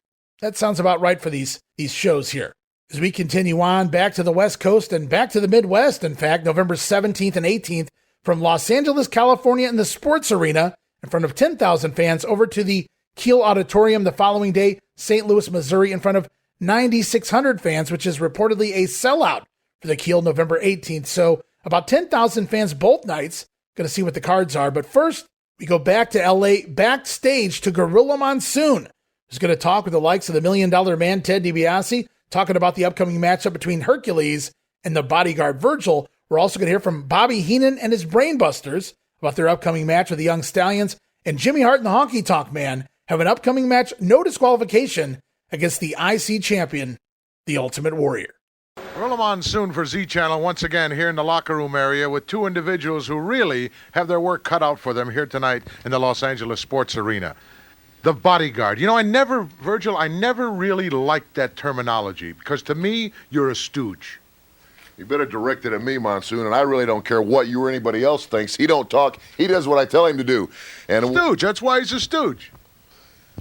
That sounds about right for these shows here. As we continue on back to the West Coast and back to the Midwest, in fact, November 17th and 18th, from Los Angeles, California in the Sports Arena in front of 10,000 fans over to the Kiel Auditorium the following day, St. Louis, Missouri, in front of 9,600 fans, which is reportedly a sellout for the Kiel November 18th. So about 10,000 fans both nights. Going to see what the cards are. But first, we go back to LA, backstage to Gorilla Monsoon, who's going to talk with the likes of the $1 Million Man, Ted DiBiase, talking about the upcoming matchup between Hercules and the bodyguard Virgil. We're also going to hear from Bobby Heenan and his Brainbusters about their upcoming match with the Young Stallions. And Jimmy Hart and the Honky Tonk Man have an upcoming match, no disqualification, against the IC champion, the Ultimate Warrior. Gorilla Monsoon for Z Channel once again here in the locker room area with two individuals who really have their work cut out for them here tonight in the Los Angeles Sports Arena. The bodyguard. You know, Virgil, I never really liked that terminology because to me, you're a stooge. You better direct it at me, Monsoon, and I really don't care what you or anybody else thinks. He don't talk. He does what I tell him to do. And stooge. That's why he's a stooge.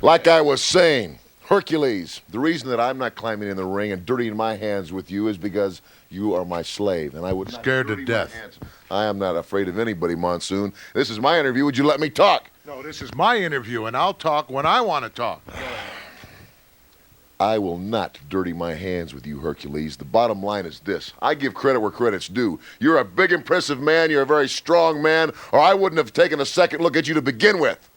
Like I was saying, Hercules, the reason that I'm not climbing in the ring and dirtying my hands with you is because you are my slave, and I would not scared to death. I am not afraid of anybody, Monsoon. This is my interview. Would you let me talk? No, this is my interview, and I'll talk when I want to talk. I will not dirty my hands with you, Hercules. The bottom line is this. I give credit where credit's due. You're a big, impressive man. You're a very strong man, or I wouldn't have taken a second look at you to begin with.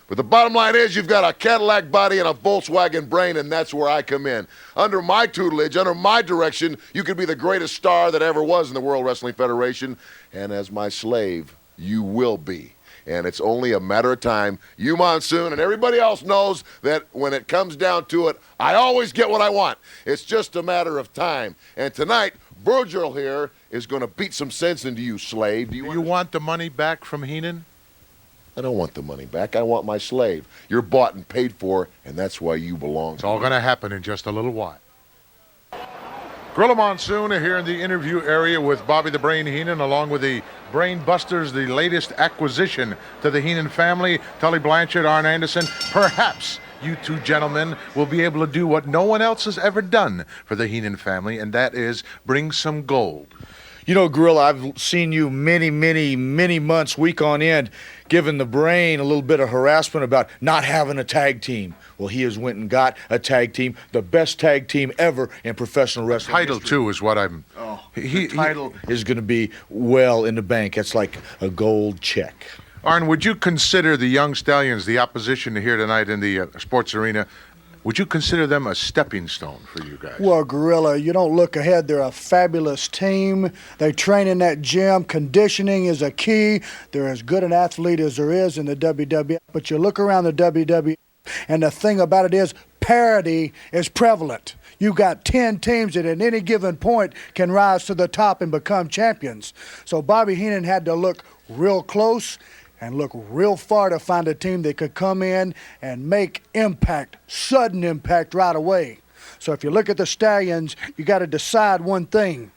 But the bottom line is you've got a Cadillac body and a Volkswagen brain, and that's where I come in. Under my tutelage, under my direction, you could be the greatest star that ever was in the World Wrestling Federation. And as my slave, you will be. And it's only a matter of time. You, Monsoon, and everybody else knows that when it comes down to it, I always get what I want. It's just a matter of time. And tonight, Virgil here is going to beat some sense into you, slave. Do you want the money back from Heenan? I don't want the money back. I want my slave. You're bought and paid for, and that's why you belong. It's all going to happen in just a little while. Gorilla Monsoon here in the interview area with Bobby the Brain Heenan, along with the Brain Busters, the latest acquisition to the Heenan family, Tully Blanchard, Arn Anderson. Perhaps you two gentlemen will be able to do what no one else has ever done for the Heenan family, and that is bring some gold. You know, Gorilla, I've seen you many months, week on end, giving the Brain a little bit of harassment about not having a tag team. Well, he has went and got a tag team, the best tag team ever in professional wrestling. Title, history. Too, is what I'm... Oh, the title is going to be well in the bank. It's like a gold check. Arn, would you consider the Young Stallions, the opposition here tonight in the sports arena, would you consider them a stepping stone for you guys? Well, Gorilla, you don't look ahead. They're a fabulous team. They train in that gym. Conditioning is a key. They're as good an athlete as there is in the WWF. But you look around the WWF, and the thing about it is parity is prevalent. You got 10 teams that at any given point can rise to the top and become champions. So Bobby Heenan had to look real close and look real far to find a team that could come in and make impact, sudden impact right away. So if you look at the Stallions, you got to decide one thing.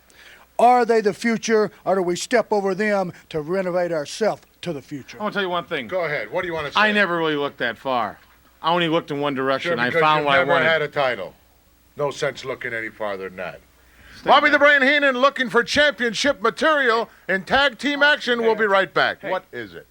Are they the future, or do we step over them to renovate ourselves to the future? I want to tell you one thing. Go ahead. What do you want to say? I never really looked that far. I only looked in one direction. Sure, I found what I wanted. Never had a title. No sense looking any farther than that. Bobby the Brain Heenan looking for championship material in tag team action. We'll be right back. What is it?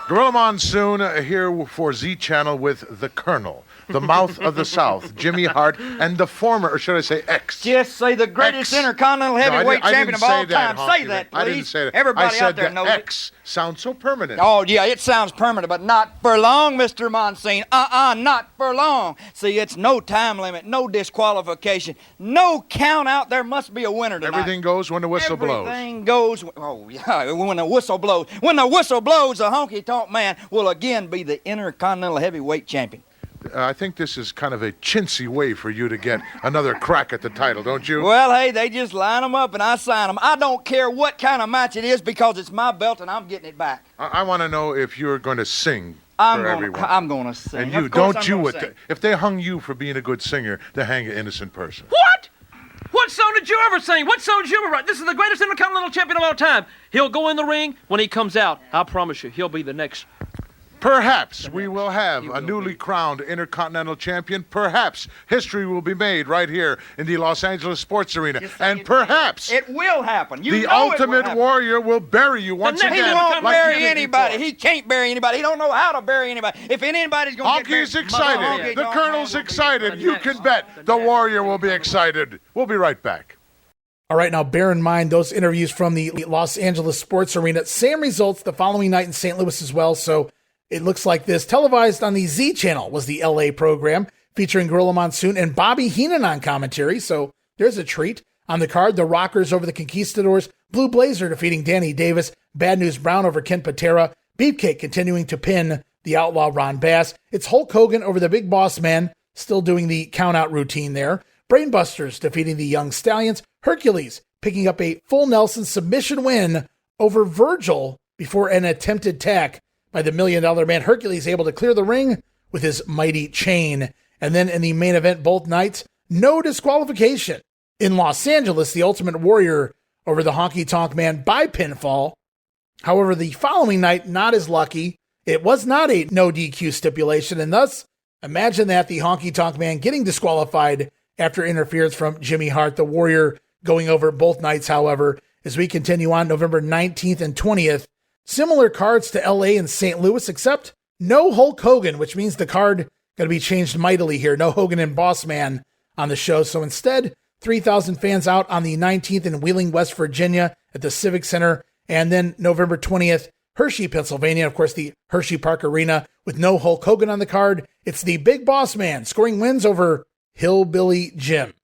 Gorilla Monsoon here for Z Channel with the Colonel, the mouth of the South, Jimmy Hart, and the former, or should I say X? Just say the greatest intercontinental heavyweight champion of all time. Say that, please. I didn't say that. Everybody I said out there knows X sounds so permanent. Oh, yeah, it sounds permanent, but not for long, Mr. Monsoon. Not for long. See, it's no time limit, no disqualification, no count out. There must be a winner tonight. Everything goes when the whistle blows. Everything goes, oh, yeah, when the whistle blows. When the whistle blows, the honky-tonk man will again be the intercontinental heavyweight champion. I think this is kind of a chintzy way for you to get another crack at the title, don't you? Well, hey, they just line them up and I sign them. I don't care what kind of match it is because it's my belt and I'm getting it back. I want to know if you're going to sing everyone. I'm going to sing. And you, don't you, if they hung you for being a good singer, they hang an innocent person. What? What song did you ever sing? What song did you ever write? This is the greatest Intercontinental Champion of all time. He'll go in the ring. When he comes out, I promise you, he'll be the next. Perhaps we will have a newly crowned Intercontinental Champion. Perhaps history will be made right here in the Los Angeles Sports Arena. And perhaps it will happen. The Ultimate Warrior will bury you once again. He won't bury anybody. He can't bury anybody. He don't know how to bury anybody. If anybody's going to get Honky's excited. The Colonel's excited. You can bet the Warrior will be excited. We'll be right back. All right, now bear in mind those interviews from the Los Angeles Sports Arena. Same results the following night in St. Louis as well, so it looks like this. Televised on the Z Channel was the LA program, featuring Gorilla Monsoon and Bobby Heenan on commentary, so there's a treat. On the card, the Rockers over the Conquistadors, Blue Blazer defeating Danny Davis, Bad News Brown over Ken Patera, Beefcake continuing to pin the Outlaw Ron Bass. It's Hulk Hogan over the Big Boss Man, still doing the count-out routine there. Brainbusters defeating the Young Stallions, Hercules picking up a full Nelson submission win over Virgil before an attempted tack by the $1 Million Man. Hercules able to clear the ring with his mighty chain. And then in the main event both nights, no disqualification. In Los Angeles, the Ultimate Warrior over the Honky Tonk Man by pinfall. However, the following night, not as lucky. It was not a no DQ stipulation, and thus, imagine that, the Honky Tonk Man getting disqualified after interference from Jimmy Hart. The Warrior going over both nights, however, as we continue on November 19th and 20th. Similar cards to LA and St. Louis, except no Hulk Hogan, which means the card going to be changed mightily here. No Hogan and Boss Man on the show. So instead, 3,000 fans out on the 19th in Wheeling, West Virginia at the Civic Center. And then November 20th, Hershey, Pennsylvania. Of course, the Hershey Park Arena with no Hulk Hogan on the card. It's the Big Boss Man scoring wins over Hillbilly Jim.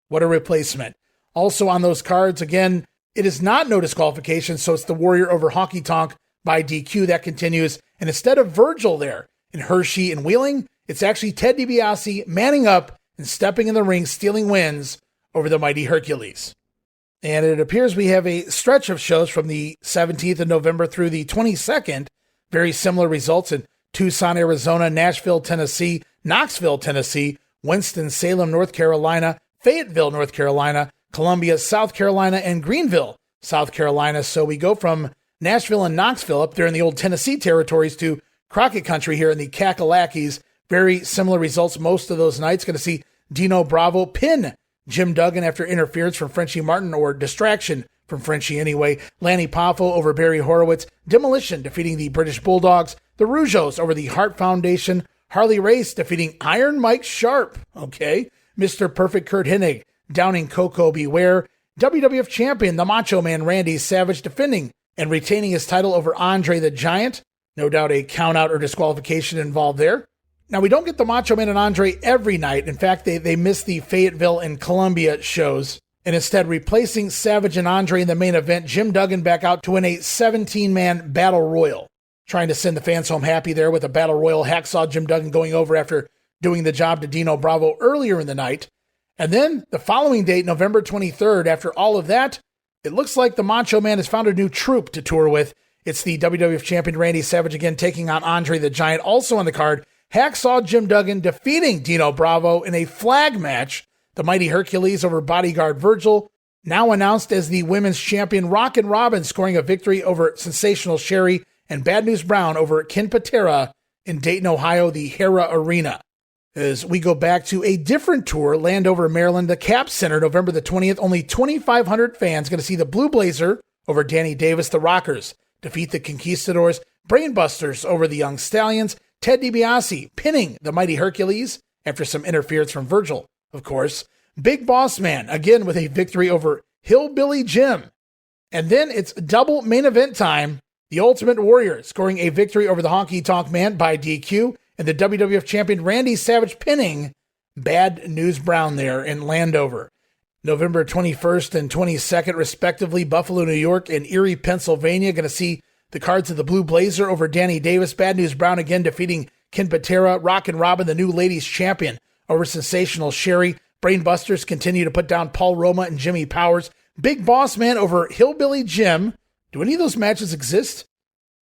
What a replacement. Also on those cards, again, it is not no disqualification, so it's the Warrior over Honky Tonk by DQ. That continues. And instead of Virgil there in Hershey and Wheeling, it's actually Ted DiBiase manning up and stepping in the ring, stealing wins over the mighty Hercules. And it appears we have a stretch of shows from the 17th of November through the 22nd. Very similar results in Tucson, Arizona, Nashville, Tennessee, Knoxville, Tennessee, Winston-Salem, North Carolina, Fayetteville, North Carolina, Columbia, South Carolina, and Greenville, South Carolina. So we go from Nashville and Knoxville up there in the old Tennessee territories to Crockett Country here in the Kakalakis. Very similar results most of those nights. Going to see Dino Bravo pin Jim Duggan after interference from Frenchie Martin, or distraction from Frenchie anyway. Lanny Poffo over Barry Horowitz. Demolition defeating the British Bulldogs. The Rougeaus over the Hart Foundation. Harley Race defeating Iron Mike Sharp. Okay. Mr. Perfect Kurt Hennig downing Coco Beware. WWF champion, the Macho Man Randy Savage, defending and retaining his title over Andre the Giant. No doubt a count-out or disqualification involved there. Now, we don't get the Macho Man and Andre every night. In fact, they miss the Fayetteville and Columbia shows, and instead replacing Savage and Andre in the main event, Jim Duggan back out to win a 17-man battle royal. Trying to send the fans home happy there with a battle royal. Hacksaw Jim Duggan going over after doing the job to Dino Bravo earlier in the night. And then the following date, November 23rd, after all of that, it looks like the Macho Man has found a new troupe to tour with. It's the WWF champion Randy Savage again taking on Andre the Giant. Also on the card, Hacksaw Jim Duggan defeating Dino Bravo in a flag match. The mighty Hercules over Bodyguard Virgil. Now announced as the women's champion, Rockin' Robin scoring a victory over Sensational Sherry, and Bad News Brown over Ken Patera in Dayton, Ohio, the Hera Arena. As we go back to a different tour, Landover, Maryland, the Cap Center, November the 20th. Only 2,500 fans going to see the Blue Blazer over Danny Davis. The Rockers defeat the Conquistadors. Brainbusters over the Young Stallions. Ted DiBiase pinning the mighty Hercules after some interference from Virgil, of course. Big Boss Man, again with a victory over Hillbilly Jim. And then it's double main event time. The Ultimate Warrior scoring a victory over the Honky Tonk Man by DQ. And the WWF champion Randy Savage pinning Bad News Brown there in Landover. November 21st and 22nd, respectively, Buffalo, New York, and Erie, Pennsylvania. Going to see the cards of the Blue Blazer over Danny Davis. Bad News Brown again defeating Ken Patera, Rockin' Robin, the new ladies champion, over Sensational Sherry. Brainbusters continue to put down Paul Roma and Jimmy Powers. Big Boss Man over Hillbilly Jim. Do any of those matches exist?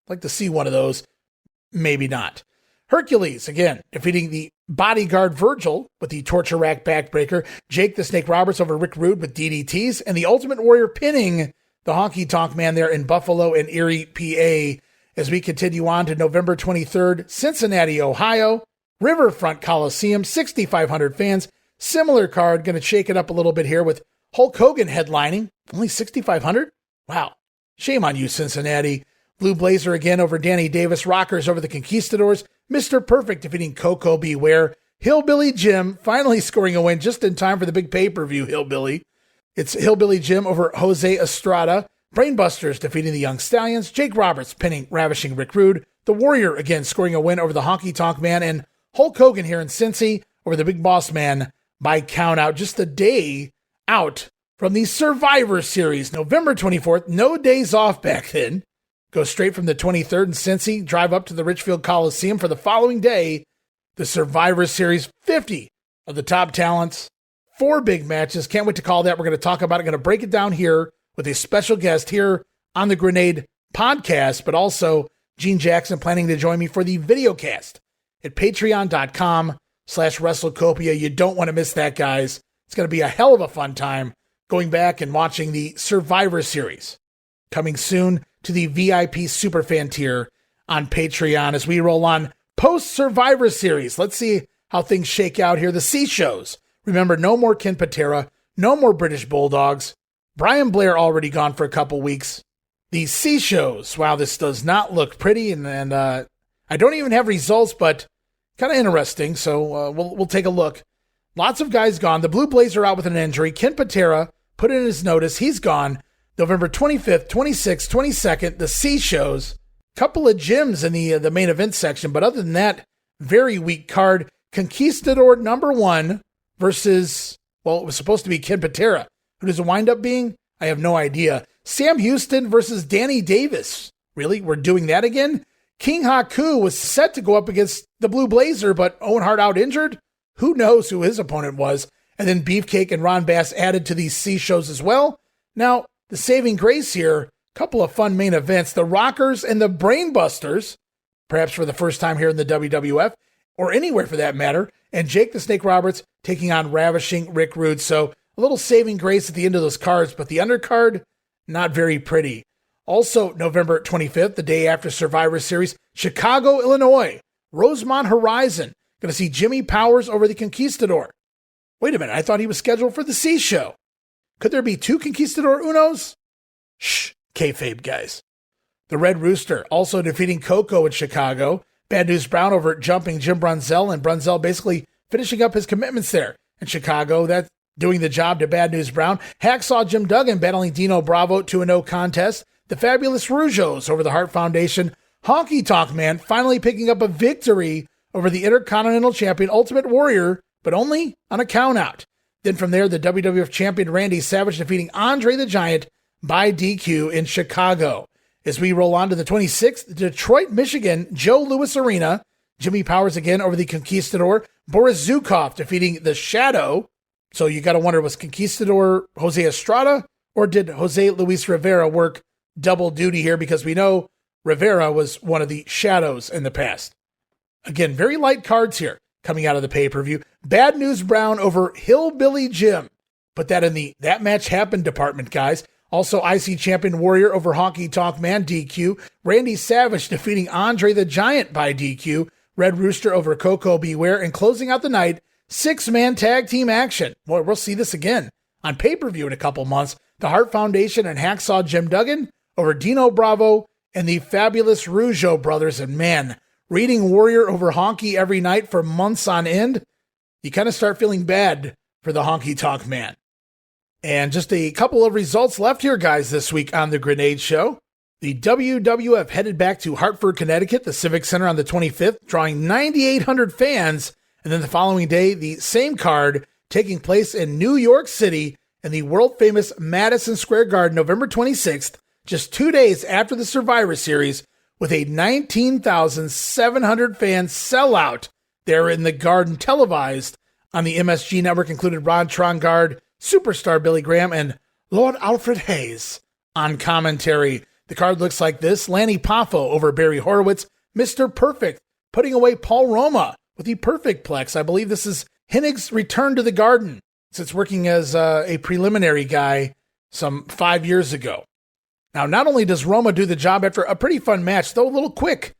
I'd like to see one of those. Maybe not. Hercules, again, defeating the Bodyguard Virgil with the Torture Rack Backbreaker. Jake the Snake Roberts over Rick Rude with DDTs. And the Ultimate Warrior pinning the Honky Tonk Man there in Buffalo and Erie, PA. As we continue on to November 23rd, Cincinnati, Ohio. Riverfront Coliseum, 6,500 fans. Similar card, going to shake it up a little bit here with Hulk Hogan headlining. Only 6,500? Wow. Shame on you, Cincinnati. Blue Blazer again over Danny Davis. Rockers over the Conquistadors. Mr. Perfect defeating Coco Beware. Hillbilly Jim finally scoring a win just in time for the big pay-per-view, Hillbilly. It's Hillbilly Jim over Jose Estrada. Brainbusters defeating the Young Stallions. Jake Roberts pinning Ravishing Rick Rude. The Warrior again scoring a win over the Honky Tonk Man. And Hulk Hogan here in Cincy over the Big Boss Man by countout. Just a day out from the Survivor Series. November 24th. No days off back then. Go straight from the 23rd in Cincy, drive up to the Richfield Coliseum for the following day, the Survivor Series. 50 of the top talents, 4 big matches. Can't wait to call that. We're going to talk about it. Going to break it down here with a special guest here on the Grenade podcast, but also Gene Jackson planning to join me for the videocast at patreon.com/WrestleCopia. You don't want to miss that, guys. It's going to be a hell of a fun time going back and watching the Survivor Series. Coming soon to the VIP Superfan tier on Patreon as we roll on post-Survivor Series. Let's see how things shake out here. The C-Shows. Remember, no more Ken Patera, no more British Bulldogs. Brian Blair already gone for a couple weeks. The C-Shows. Wow, this does not look pretty, and I don't even have results, but kind of interesting, so we'll take a look. Lots of guys gone. The Blue Blazer out with an injury. Ken Patera put in his notice. He's gone. November 25th, 26th, 22nd, the C-Shows. Couple of gyms in the main event section, but other than that, very weak card. Conquistador number 1 versus, well, it was supposed to be Ken Patera. Who does it wind up being? I have no idea. Sam Houston versus Danny Davis. Really? We're doing that again? King Haku was set to go up against the Blue Blazer, but Owen Hart out injured? Who knows who his opponent was? And then Beefcake and Ron Bass added to these C-Shows as well. Now, the saving grace here, couple of fun main events. The Rockers and the Brainbusters, perhaps for the first time here in the WWF, or anywhere for that matter. And Jake the Snake Roberts taking on Ravishing Rick Rude. So a little saving grace at the end of those cards, but the undercard, not very pretty. Also, November 25th, the day after Survivor Series, Chicago, Illinois, Rosemont Horizon. Going to see Jimmy Powers over the Conquistador. Wait a minute, I thought he was scheduled for the C-Show. Could there be 2 Conquistador Unos? Shh, kayfabe, guys. The Red Rooster also defeating Coco in Chicago. Bad News Brown over Jumping Jim Brunzell, and Brunzell basically finishing up his commitments there in Chicago. That's doing the job to Bad News Brown. Hacksaw Jim Duggan battling Dino Bravo to a no contest. The Fabulous Rougeaus over the Hart Foundation. Honky Tonk Man finally picking up a victory over the Intercontinental Champion Ultimate Warrior, but only on a countout. Then from there, the WWF Champion Randy Savage defeating Andre the Giant by DQ in Chicago. As we roll on to the 26th, Detroit, Michigan, Joe Louis Arena. Jimmy Powers again over the Conquistador. Boris Zukov defeating the Shadow. So you got to wonder, was Conquistador Jose Estrada, or did Jose Luis Rivera work double duty here? Because we know Rivera was one of the Shadows in the past. Again, very light cards here coming out of the pay-per-view. Bad News Brown over Hillbilly Jim. Put that in the That Match Happened department, guys. Also, IC Champion Warrior over Honky Tonk Man, DQ. Randy Savage defeating Andre the Giant by DQ. Red Rooster over Coco Beware. And closing out the night, 6-man tag team action. Boy, we'll see this again on pay-per-view in a couple months. The Hart Foundation and Hacksaw Jim Duggan over Dino Bravo and the Fabulous Rougeau brothers. And man, reading Warrior over Honky every night for months on end, you kind of start feeling bad for the Honky Tonk Man. And just a couple of results left here, guys, this week on The Grenade Show. The WWF headed back to Hartford, Connecticut, the Civic Center on the 25th, drawing 9,800 fans. And then the following day, the same card taking place in New York City in the world-famous Madison Square Garden, November 26th, just 2 days after the Survivor Series, with a 19,700 fan sellout there in the Garden, televised on the MSG network, included Ron Trongard, Superstar Billy Graham, and Lord Alfred Hayes on commentary. The card looks like this. Lanny Poffo over Barry Horowitz. Mr. Perfect putting away Paul Roma with the Perfect Plex. I believe this is Hennig's return to the Garden since working as a preliminary guy some 5 years ago. Now, not only does Roma do the job after a pretty fun match, though a little quick.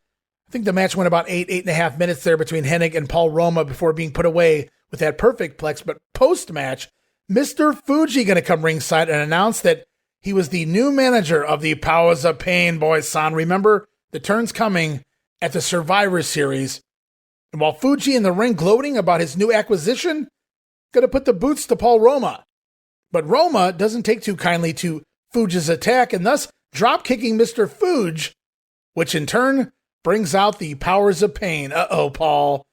I think the match went about 8.5 minutes there between Hennig and Paul Roma before being put away with that Perfect Plex. But post-match, Mr. Fuji going to come ringside and announce that he was the new manager of the Powers of Pain, boys-san. Remember, the turn's coming at the Survivor Series. And while Fuji in the ring gloating about his new acquisition, going to put the boots to Paul Roma. But Roma doesn't take too kindly to Fuji's attack and thus drop-kicking Mr. Fuji, which in turn brings out the Powers of Pain. Uh-oh, Paul.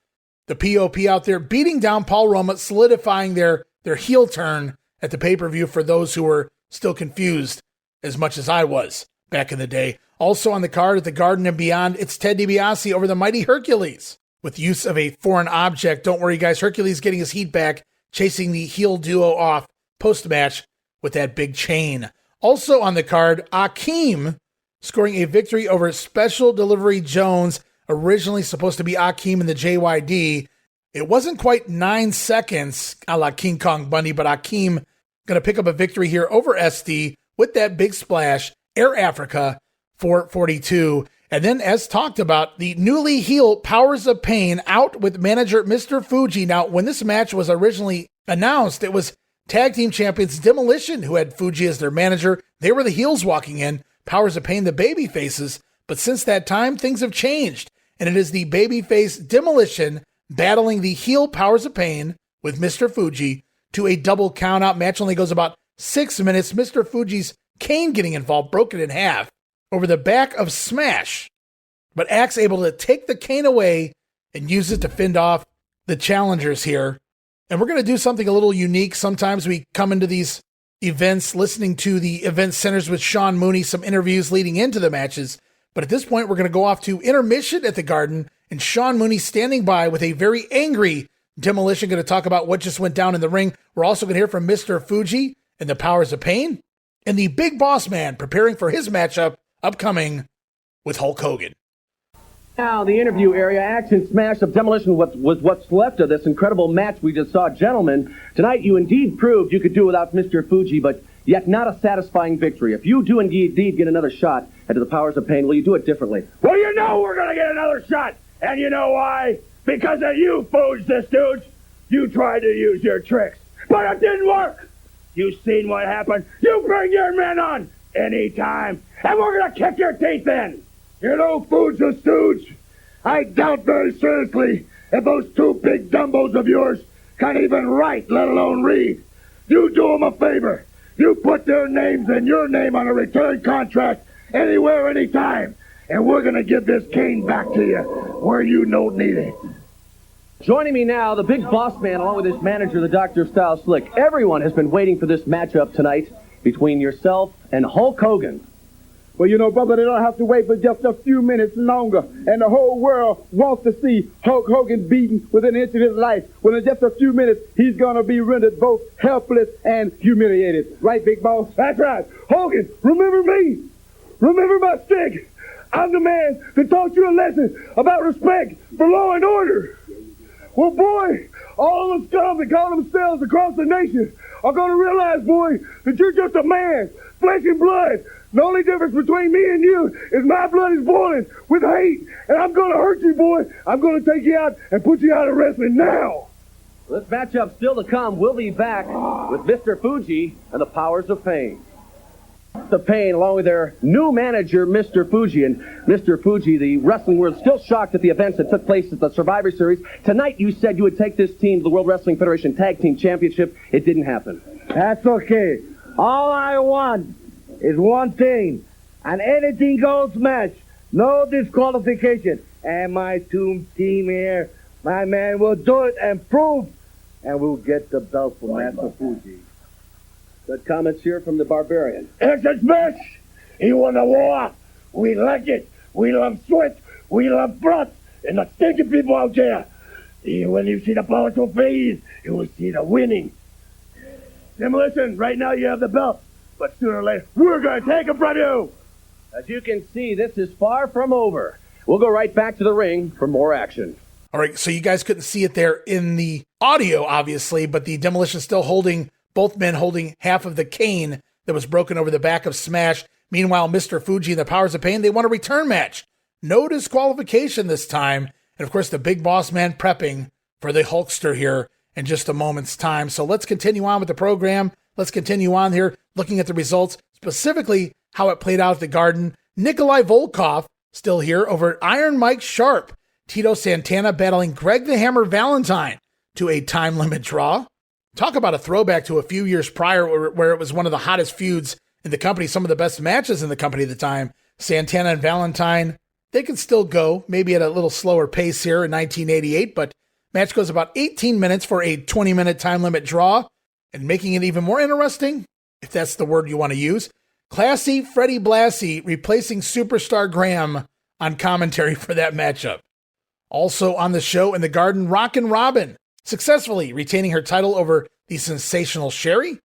The POP out there beating down Paul Roma, solidifying their heel turn at the pay-per-view for those who were still confused as much as I was back in the day. Also on the card at the Garden and Beyond, it's Ted DiBiase over the Mighty Hercules with use of a foreign object. Don't worry, guys. Hercules getting his heat back, chasing the heel duo off post-match with that big chain. Also on the card, Akeem scoring a victory over Special Delivery Jones, originally supposed to be Akeem in the JYD. It wasn't quite 9 seconds a la King Kong Bundy, but Akeem going to pick up a victory here over SD with that big splash, Air Africa 442. And then, as talked about, the newly healed Powers of Pain out with manager Mr. Fuji. Now, when this match was originally announced, it was Tag Team Champions Demolition who had Fuji as their manager. They were the heels walking in, Powers of Pain the baby faces. But since that time, things have changed. And it is the babyface Demolition battling the heel Powers of Pain with Mr. Fuji to a double countout. Match only goes about 6 minutes. Mr. Fuji's cane getting involved, broken in half over the back of Smash. But Axe able to take the cane away and use it to fend off the challengers here. And we're going to do something a little unique. Sometimes we come into these events listening to the event centers with Sean Mooney, some interviews leading into the matches. But at this point, we're going to go off to intermission at the Garden, and Sean Mooney standing by with a very angry Demolition, going to talk about what just went down in the ring. We're also going to hear from Mr. Fuji and the Powers of Pain, and the Big Boss Man preparing for his matchup upcoming with Hulk Hogan. Now, the interview area, action smash of Demolition was what's left of this incredible match we just saw. Gentlemen, tonight you indeed proved you could do without Mr. Fuji, but yet not a satisfying victory. If you do indeed get another shot into the Powers of Pain, will you do it differently? Well, you know we're going to get another shot. And you know why? Because of you, Fuji the Stooge. You tried to use your tricks, but it didn't work. You seen what happened. You bring your men on anytime, and we're going to kick your teeth in. You know, Fuji the Stooge, I doubt very seriously if those two big dumbos of yours can even write, let alone read. You do them a favor. You put their names and your name on a return contract anywhere, anytime. And we're going to give this cane back to you where you don't need it. Joining me now, the Big Boss Man, along with his manager, the Dr. Style Slick. Everyone has been waiting for this matchup tonight between yourself and Hulk Hogan. Well, you know, brother, they don't have to wait for just a few minutes longer. And the whole world wants to see Hulk Hogan beaten within an inch of his life. Well, in just a few minutes, he's going to be rendered both helpless and humiliated. Right, Big Boss? That's right. Hogan, remember me. Remember my stick. I'm the man that taught you a lesson about respect for law and order. Well, boy, all of the scum that call themselves across the nation are going to realize, boy, that you're just a man, flesh and blood. The only difference between me and you is my blood is boiling with hate, and I'm going to hurt you, boy. I'm going to take you out and put you out of wrestling now. This matchup still to come. We'll be back with Mr. Fuji and the Powers of Pain. The Pain, along with their new manager, Mr. Fuji. And Mr. Fuji, the wrestling world, still shocked at the events that took place at the Survivor Series. Tonight, you said you would take this team to the World Wrestling Federation Tag Team Championship. It didn't happen. That's okay. All I want is one thing, an anything goes match, no disqualification. And my team here, my man will do it and prove, and we'll get the belt from Master Fuji. Good comments here from the Barbarian. It's a smash. He won the war. We like it. We love sweat. We love blood. And the thinking people out there. When you see the powerful face, you will see the winning. Demolition, right now you have the belt. But sooner or later, we're going to take it from you. As you can see, this is far from over. We'll go right back to the ring for more action. All right, so you guys couldn't see it there in the audio, obviously, but the Demolition still holding, both men holding half of the cane that was broken over the back of Smash. Meanwhile, Mr. Fuji and the Powers of Pain, they want a return match. No disqualification this time. And, of course, the Big Boss Man prepping for the Hulkster here in just a moment's time. So let's continue on with the program. Let's continue on here looking at the results, specifically how it played out at the Garden. Nikolai Volkov still here over Iron Mike Sharp. Tito Santana battling Greg the Hammer Valentine to a time limit draw. Talk about a throwback to a few years prior where it was one of the hottest feuds in the company, some of the best matches in the company at the time. Santana and Valentine, they can still go, maybe at a little slower pace here in 1988, but match goes about 18 minutes for a 20-minute time limit draw. And making it even more interesting, if that's the word you want to use, Classy Freddie Blassie replacing Superstar Graham on commentary for that matchup. Also on the show in the Garden, Rockin' Robin successfully retaining her title over the Sensational Sherry.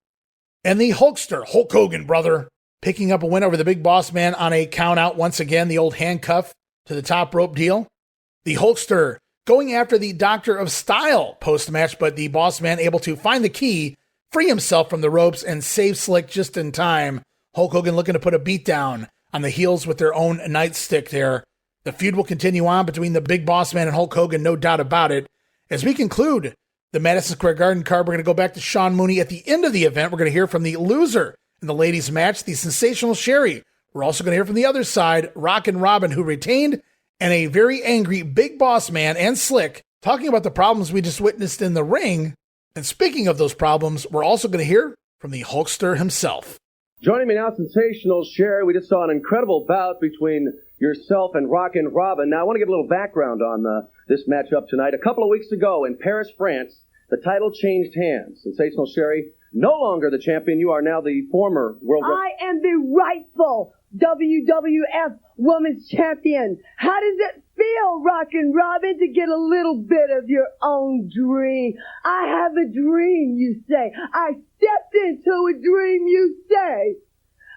And the Hulkster, Hulk Hogan, brother, picking up a win over the Big Boss Man on a count out once again, the old handcuff to the top rope deal. The Hulkster going after the Doctor of Style post-match, but the Boss Man able to find the key, free himself from the ropes, and save Slick just in time. Hulk Hogan looking to put a beat down on the heels with their own nightstick there. The feud will continue on between the Big Boss Man and Hulk Hogan, no doubt about it. As we conclude the Madison Square Garden card, we're going to go back to Sean Mooney at the end of the event. We're going to hear from the loser in the ladies' match, the Sensational Sherry. We're also going to hear from the other side, Rockin' Robin, who retained, and a very angry Big Boss Man and Slick talking about the problems we just witnessed in the ring. And speaking of those problems, we're also going to hear from the Hulkster himself. Joining me now, Sensational Sherry. We just saw an incredible bout between yourself and Rockin' Robin. Now, I want to give a little background on this matchup tonight. A couple of weeks ago in Paris, France, the title changed hands. Sensational Sherry, no longer the champion. You are now the former world... I am the rightful WWF Women's Champion. How does it feel, Rockin' Robin, to get a little bit of your own dream? I have a dream, you say. I stepped into a dream, you say.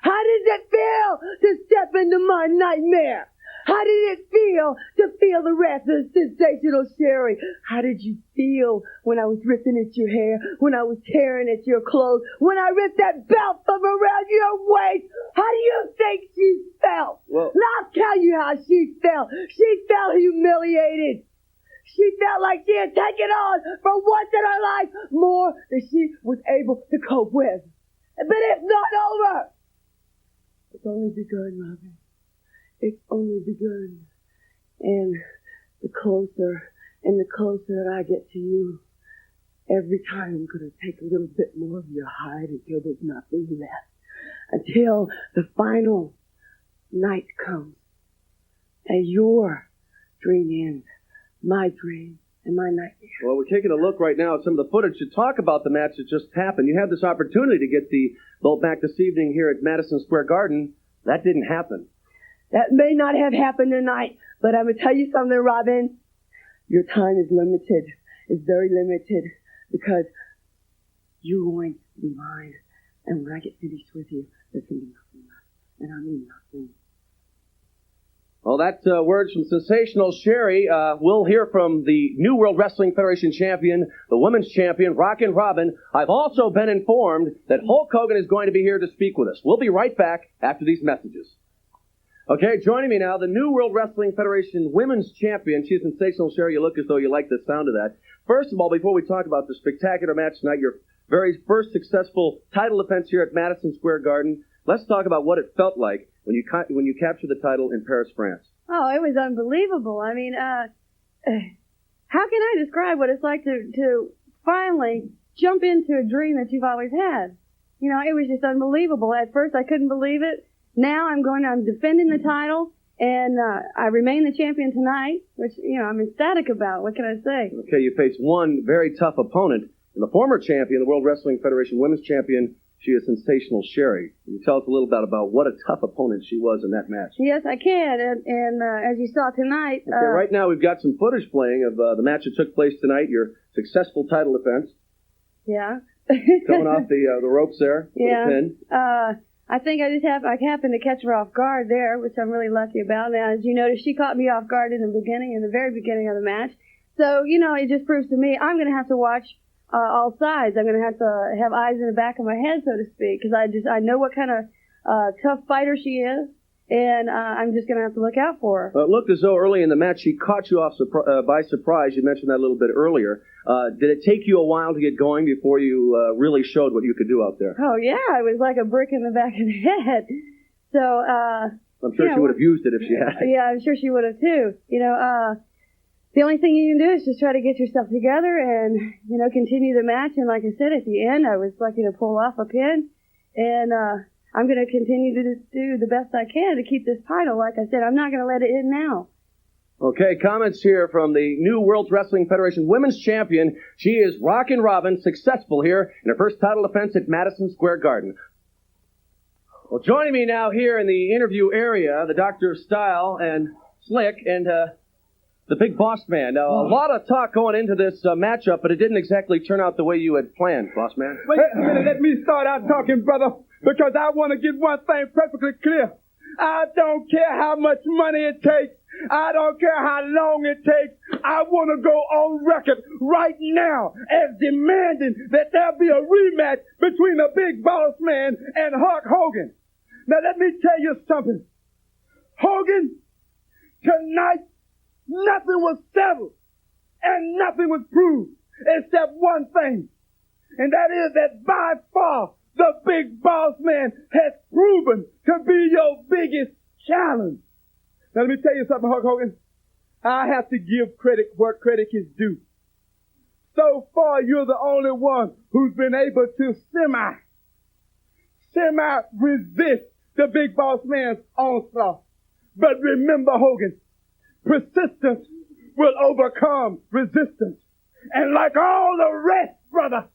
How does it feel to step into my nightmare? How did it feel to feel the wrath of Sensational Sherry? How did you feel when I was ripping at your hair, when I was tearing at your clothes, when I ripped that belt from around your waist? How do you think she felt? Well, I'll tell you how she felt. She felt humiliated. She felt like she had taken on, for once in her life, more than she was able to cope with. But it's not over. It's only begun, Robin. It's only begun. And the closer that I get to you, every time I'm going to take a little bit more of your hide until there's nothing left. Until the final night comes. And your dream ends. My dream and my nightmare. Well, we're taking a look right now at some of the footage to talk about the match that just happened. You had this opportunity to get the belt back this evening here at Madison Square Garden. That didn't happen. That may not have happened tonight, but I'm going to tell you something, Robin. Your time is limited. It's very limited because you're going to be mine. And when I get finished with you, there's going to be nothing left. And I mean nothing. Well, that's words from Sensational Sherry. We'll hear from the New World Wrestling Federation champion, the women's champion, Rockin' Robin. I've also been informed that Hulk Hogan is going to be here to speak with us. We'll be right back after these messages. Okay, joining me now, the New World Wrestling Federation women's champion. She's Sensational Sherry. You look as though you like the sound of that. First of all, before we talk about the spectacular match tonight, your very first successful title defense here at Madison Square Garden, let's talk about what it felt like when you captured the title in Paris, France. Oh, it was unbelievable. I mean, how can I describe what it's like to finally jump into a dream that you've always had? You know, it was just unbelievable. At first, I couldn't believe it. Now I'm defending the title, and I remain the champion tonight, which, you know, I'm ecstatic about. What can I say? Okay, you face one very tough opponent, and the former champion, the World Wrestling Federation women's champion, She is Sensational Sherry. Can you tell us a little bit about what a tough opponent she was in that match? Yes, I can. And as you saw tonight... Okay, right now we've got some footage playing of the match that took place tonight, your successful title defense. Yeah. Coming off the ropes there. Yeah. With a pin. I think I happened to catch her off guard there, which I'm really lucky about. Now, as you notice, she caught me off guard in the very beginning of the match. So, it just proves to me I'm going to have to watch all sides. I'm going to have eyes in the back of my head, so to speak, because I know what kind of tough fighter she is, and I'm just going to have to look out for her. It looked as though early in the match she caught you off by surprise. You mentioned that a little bit earlier. Did it take you a while to get going before you really showed what you could do out there? Oh, yeah. It was like a brick in the back of the head. So, I'm sure she would have used it if she had. Yeah, I'm sure she would have, too. The only thing you can do is just try to get yourself together and, continue the match. And like I said, at the end, I was lucky to pull off a pin. And I'm going to continue to do the best I can to keep this title. Like I said, I'm not going to let it end now. Okay, comments here from the new World Wrestling Federation Women's Champion. She is Rockin' Robin, successful here in her first title defense at Madison Square Garden. Well, joining me now here in the interview area, the Doctor of Style and Slick and the Big Boss Man. Now, a lot of talk going into this matchup, but it didn't exactly turn out the way you had planned, Boss Man. Wait a minute, let me start out talking, brother, because I want to get one thing perfectly clear. I don't care how much money it takes. I don't care how long it takes. I want to go on record right now as demanding that there be a rematch between the Big Boss Man and Hulk Hogan. Now, let me tell you something. Hogan, tonight, nothing was settled and nothing was proved except one thing, and that is that by far the Big Boss Man has proven to be your biggest challenge. Now, let me tell you something, Hulk Hogan. I have to give credit where credit is due. So far, you're the only one who's been able to semi-resist the Big Boss Man's onslaught. But remember, Hogan, persistence will overcome resistance. And like all the rest, brother,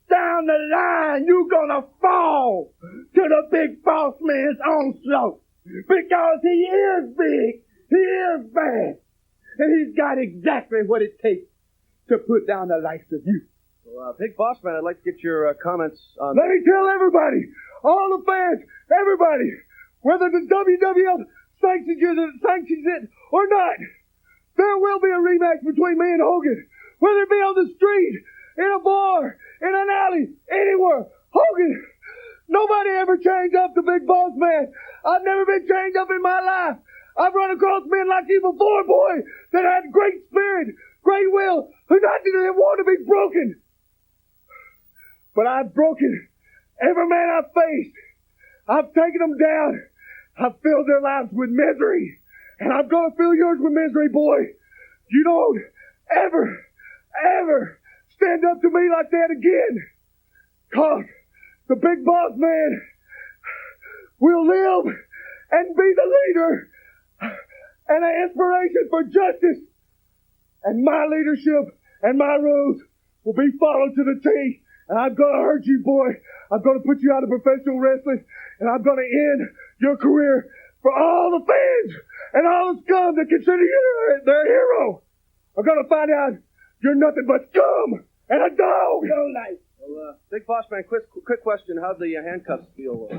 down the line, you're gonna fall to the Big Boss Man's onslaught. Because he is big, he is bad, and he's got exactly what it takes to put down the likes of you. Well, Big Boss Man, I'd like to get your comments on... Let me tell everybody, all the fans, everybody, whether the WWF sanctions it or not, there will be a rematch between me and Hogan. Whether it be on the street, in a bar, in an alley, anywhere. Hogan, nobody ever changed up the Big Boss Man. I've never been changed up in my life. I've run across men like you before, boy, that had great spirit, great will, who didn't want to be broken. But I've broken every man I've faced. I've taken them down. I've filled their lives with misery. And I'm going to fill yours with misery, boy. You don't ever stand up to me like that again. Cause the Big Boss Man will live and be the leader and an inspiration for justice. And my leadership and my rules will be followed to the T. And I'm going to hurt you, boy. I'm going to put you out of professional wrestling. And I'm going to end your career for all the fans and all the scum that consider you their hero. I'm going to find out you're nothing but scum and a dog. Well, Big Boss Man, quick question. How'd the handcuffs feel?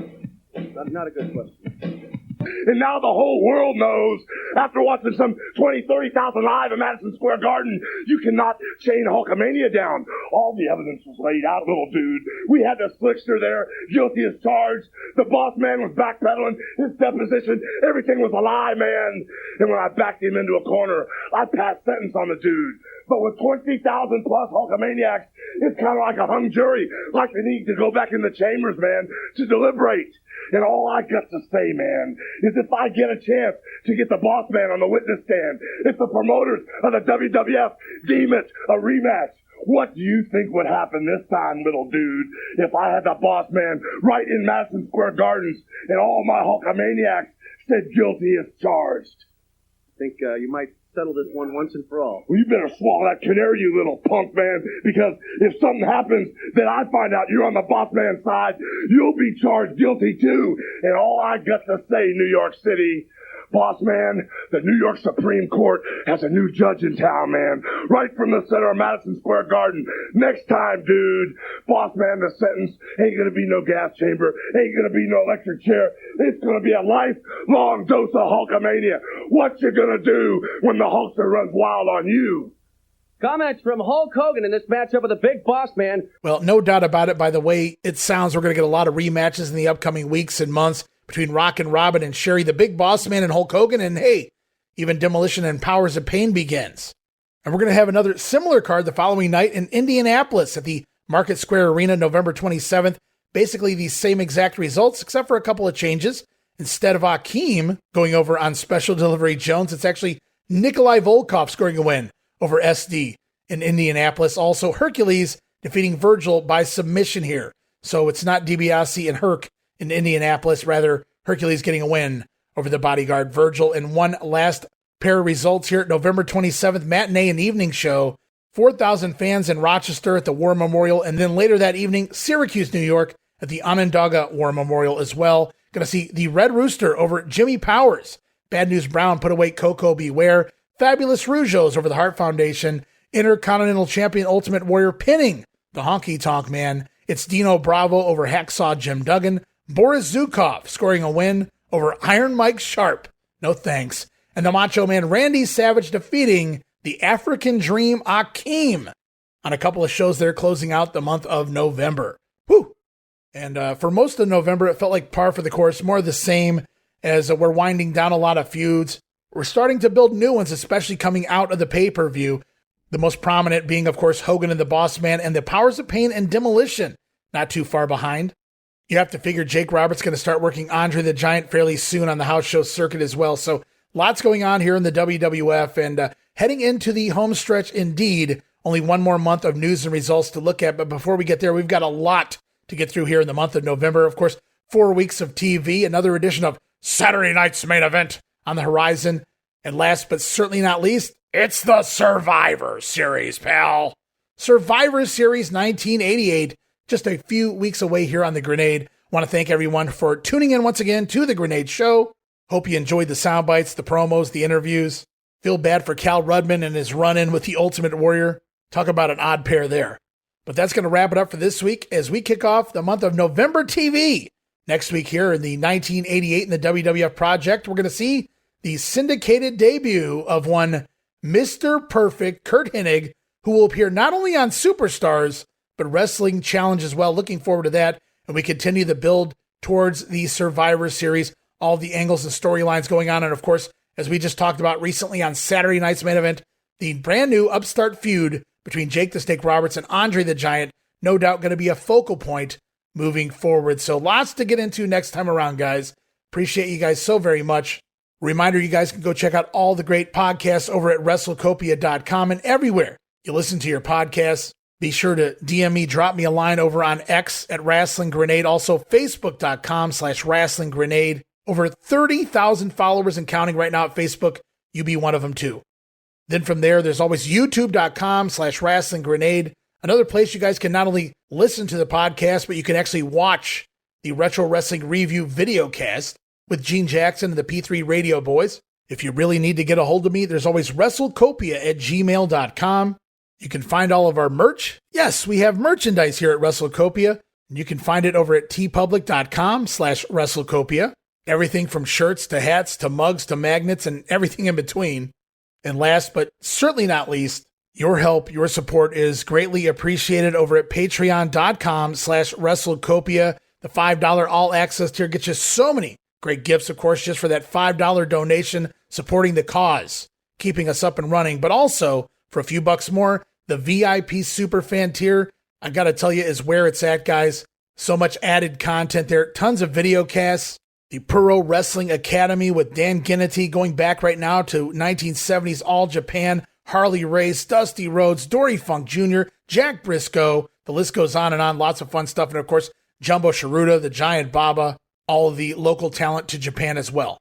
Not a good question. And now the whole world knows, after watching some 20, 30,000 live in Madison Square Garden, you cannot chain Hulkamania down. All the evidence was laid out, little dude. We had the slickster there, guilty as charged. The Boss Man was backpedaling, his deposition, everything was a lie, man. And when I backed him into a corner, I passed sentence on the dude. But with 20,000 plus Hulkamaniacs, it's kind of like a hung jury, like they need to go back in the chambers, man, to deliberate. And all I got to say, man, is if I get a chance to get the Boss Man on the witness stand, if the promoters of the WWF deem it a rematch, what do you think would happen this time, little dude, if I had the Boss Man right in Madison Square Gardens and all my Hulkamaniacs said guilty as charged? I think you might settle this one once and for all. Well, you better swallow that canary, you little punk man, because if something happens that I find out you're on the boss man's side, you'll be charged guilty too. And all I got to say, New York City, boss man, the New York Supreme Court has a new judge in town, man. Right from the center of Madison Square Garden. Next time, dude, boss man, the sentence ain't gonna be no gas chamber, ain't gonna be no electric chair. It's gonna be a lifelong dose of Hulkamania. What you gonna do when the Hulkster runs wild on you? Comments from Hulk Hogan in this matchup with the Big Boss Man. Well, no doubt about it. By the way, it sounds we're going to get a lot of rematches in the upcoming weeks and months between Rockin' Robin and Sherry, the Big Boss Man, and Hulk Hogan. And hey, even Demolition and Powers of Pain begins. And we're going to have another similar card the following night in Indianapolis at the Market Square Arena, November 27th. Basically the same exact results, except for a couple of changes. Instead of Akeem going over on Special Delivery Jones, it's actually Nikolai Volkov scoring a win over SD in Indianapolis. Also, Hercules defeating Virgil by submission here. So it's not DiBiase and Herc in Indianapolis, rather Hercules getting a win over the bodyguard Virgil. And one last pair of results here at November 27th, matinee and evening show. 4,000 fans in Rochester at the War Memorial, and then later that evening, Syracuse, New York at the Onondaga War Memorial as well. Going to see the Red Rooster over Jimmy Powers. Bad News Brown put away Coco Beware. Fabulous Rougeaus over the Hart Foundation. Intercontinental Champion Ultimate Warrior pinning the Honky Tonk Man. It's Dino Bravo over Hacksaw Jim Duggan. Boris Zukov scoring a win over Iron Mike Sharp. No thanks. And the Macho Man Randy Savage defeating the African Dream Akeem on a couple of shows there closing out the month of November. Whew. And for most of November, it felt like par for the course, more of the same as we're winding down a lot of feuds. We're starting to build new ones, especially coming out of the pay-per-view. The most prominent being, of course, Hogan and the Boss Man and the Powers of Pain and Demolition. Not too far behind. You have to figure Jake Roberts going to start working Andre the Giant fairly soon on the house show circuit as well. So lots going on here in the WWF and heading into the home stretch indeed. Only one more month of news and results to look at. But before we get there, we've got a lot to get through here in the month of November. Of course, 4 weeks of TV, another edition of Saturday Night's Main Event on the horizon. And last but certainly not least, it's the Survivor Series, pal. Survivor Series 1988, just a few weeks away here on The Grenade. Want to thank everyone for tuning in once again to The Grenade Show. Hope you enjoyed the sound bites, the promos, the interviews. Feel bad for Cal Rudman and his run-in with the Ultimate Warrior. Talk about an odd pair there. But that's going to wrap it up for this week as we kick off the month of November TV. Next week here in the 1988 in the WWF Project, we're going to see the syndicated debut of one Mr. Perfect Kurt Hennig, who will appear not only on Superstars, but Wrestling Challenge as well. Looking forward to that. And we continue the build towards the Survivor Series, all the angles and storylines going on. And of course, as we just talked about recently on Saturday night's main event, the brand new upstart feud between Jake the Snake Roberts and Andre the Giant, no doubt going to be a focal point moving forward. So lots to get into next time around, guys. Appreciate you guys so very much. Reminder, you guys can go check out all the great podcasts over at WrestleCopia.com and everywhere you listen to your podcasts. Be sure to DM me, drop me a line over on X at Wrestling Grenade. Also, Facebook.com/Wrestling Grenade. Over 30,000 followers and counting right now at Facebook. You be one of them too. Then from there, there's always YouTube.com/Wrestling Grenade. Another place you guys can not only listen to the podcast, but you can actually watch the Retro Wrestling Review videocast with Gene Jackson and the P3 Radio Boys. If you really need to get a hold of me, there's always WrestleCopia@gmail.com. You can find all of our merch. Yes, we have merchandise here at WrestleCopia. And you can find it over at tpublic.com/WrestleCopia. Everything from shirts to hats to mugs to magnets and everything in between. And last but certainly not least, your help, your support is greatly appreciated over at patreon.com/WrestleCopia. The $5 all access tier gets you so many great gifts, of course, just for that $5 donation, supporting the cause, keeping us up and running. But also, for a few bucks more, the VIP Super Fan tier, I got to tell you, is where it's at, guys. So much added content there. Tons of video casts. The Pro Wrestling Academy with Dan Ginnity going back right now to 1970s All Japan. Harley Race, Dusty Rhodes, Dory Funk Jr., Jack Briscoe. The list goes on and on. Lots of fun stuff. And of course, Jumbo Sharuda, the Giant Baba, all of the local talent to Japan as well.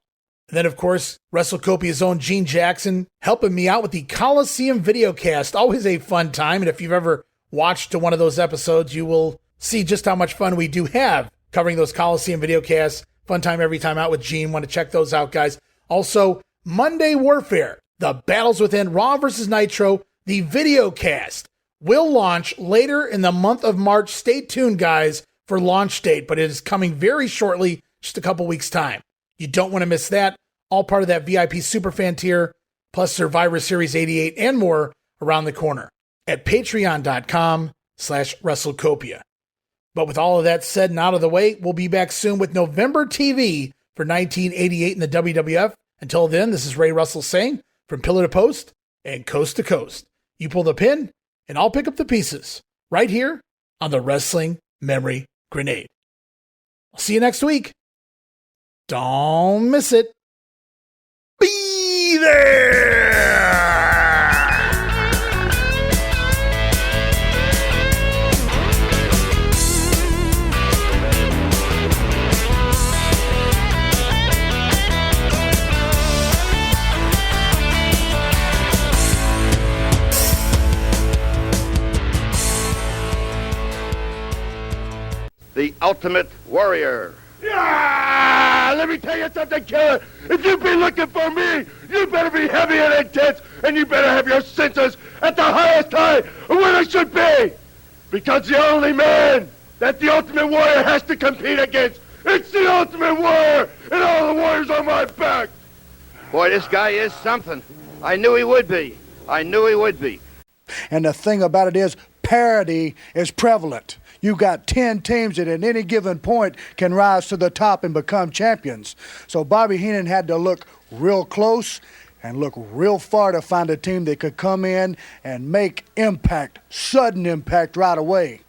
And then, of course, WrestleCopia's own Gene Jackson helping me out with the Coliseum videocast. Always a fun time. And if you've ever watched one of those episodes, you will see just how much fun we do have covering those Coliseum videocasts. Fun time every time out with Gene. Want to check those out, guys. Also, Monday Warfare, the Battles Within, Raw vs. Nitro, the videocast will launch later in the month of March. Stay tuned, guys, for launch date, but it is coming very shortly, just a couple weeks' time. You don't want to miss that. All part of that VIP Superfan tier, plus Survivor Series 88 and more around the corner at patreon.com/WrestleCopia. But with all of that said and out of the way, we'll be back soon with November TV for 1988 in the WWF. Until then, this is Ray Russell saying, from pillar to post and coast to coast, you pull the pin and I'll pick up the pieces right here on the Wrestling Memory Grenade. I'll see you next week. Don't miss it. Be there! The Ultimate Warrior. Yeah! Let me tell you something, killer. If you've been looking for me, you better be heavy and intense, and you better have your senses at the highest high of where they should be. Because the only man that the Ultimate Warrior has to compete against, it's the Ultimate Warrior, and all the warriors on my back. Boy, this guy is something. I knew he would be. I knew he would be. And the thing about it is, parity is prevalent. You got 10 teams that at any given point can rise to the top and become champions. So Bobby Heenan had to look real close and look real far to find a team that could come in and make impact, sudden impact right away.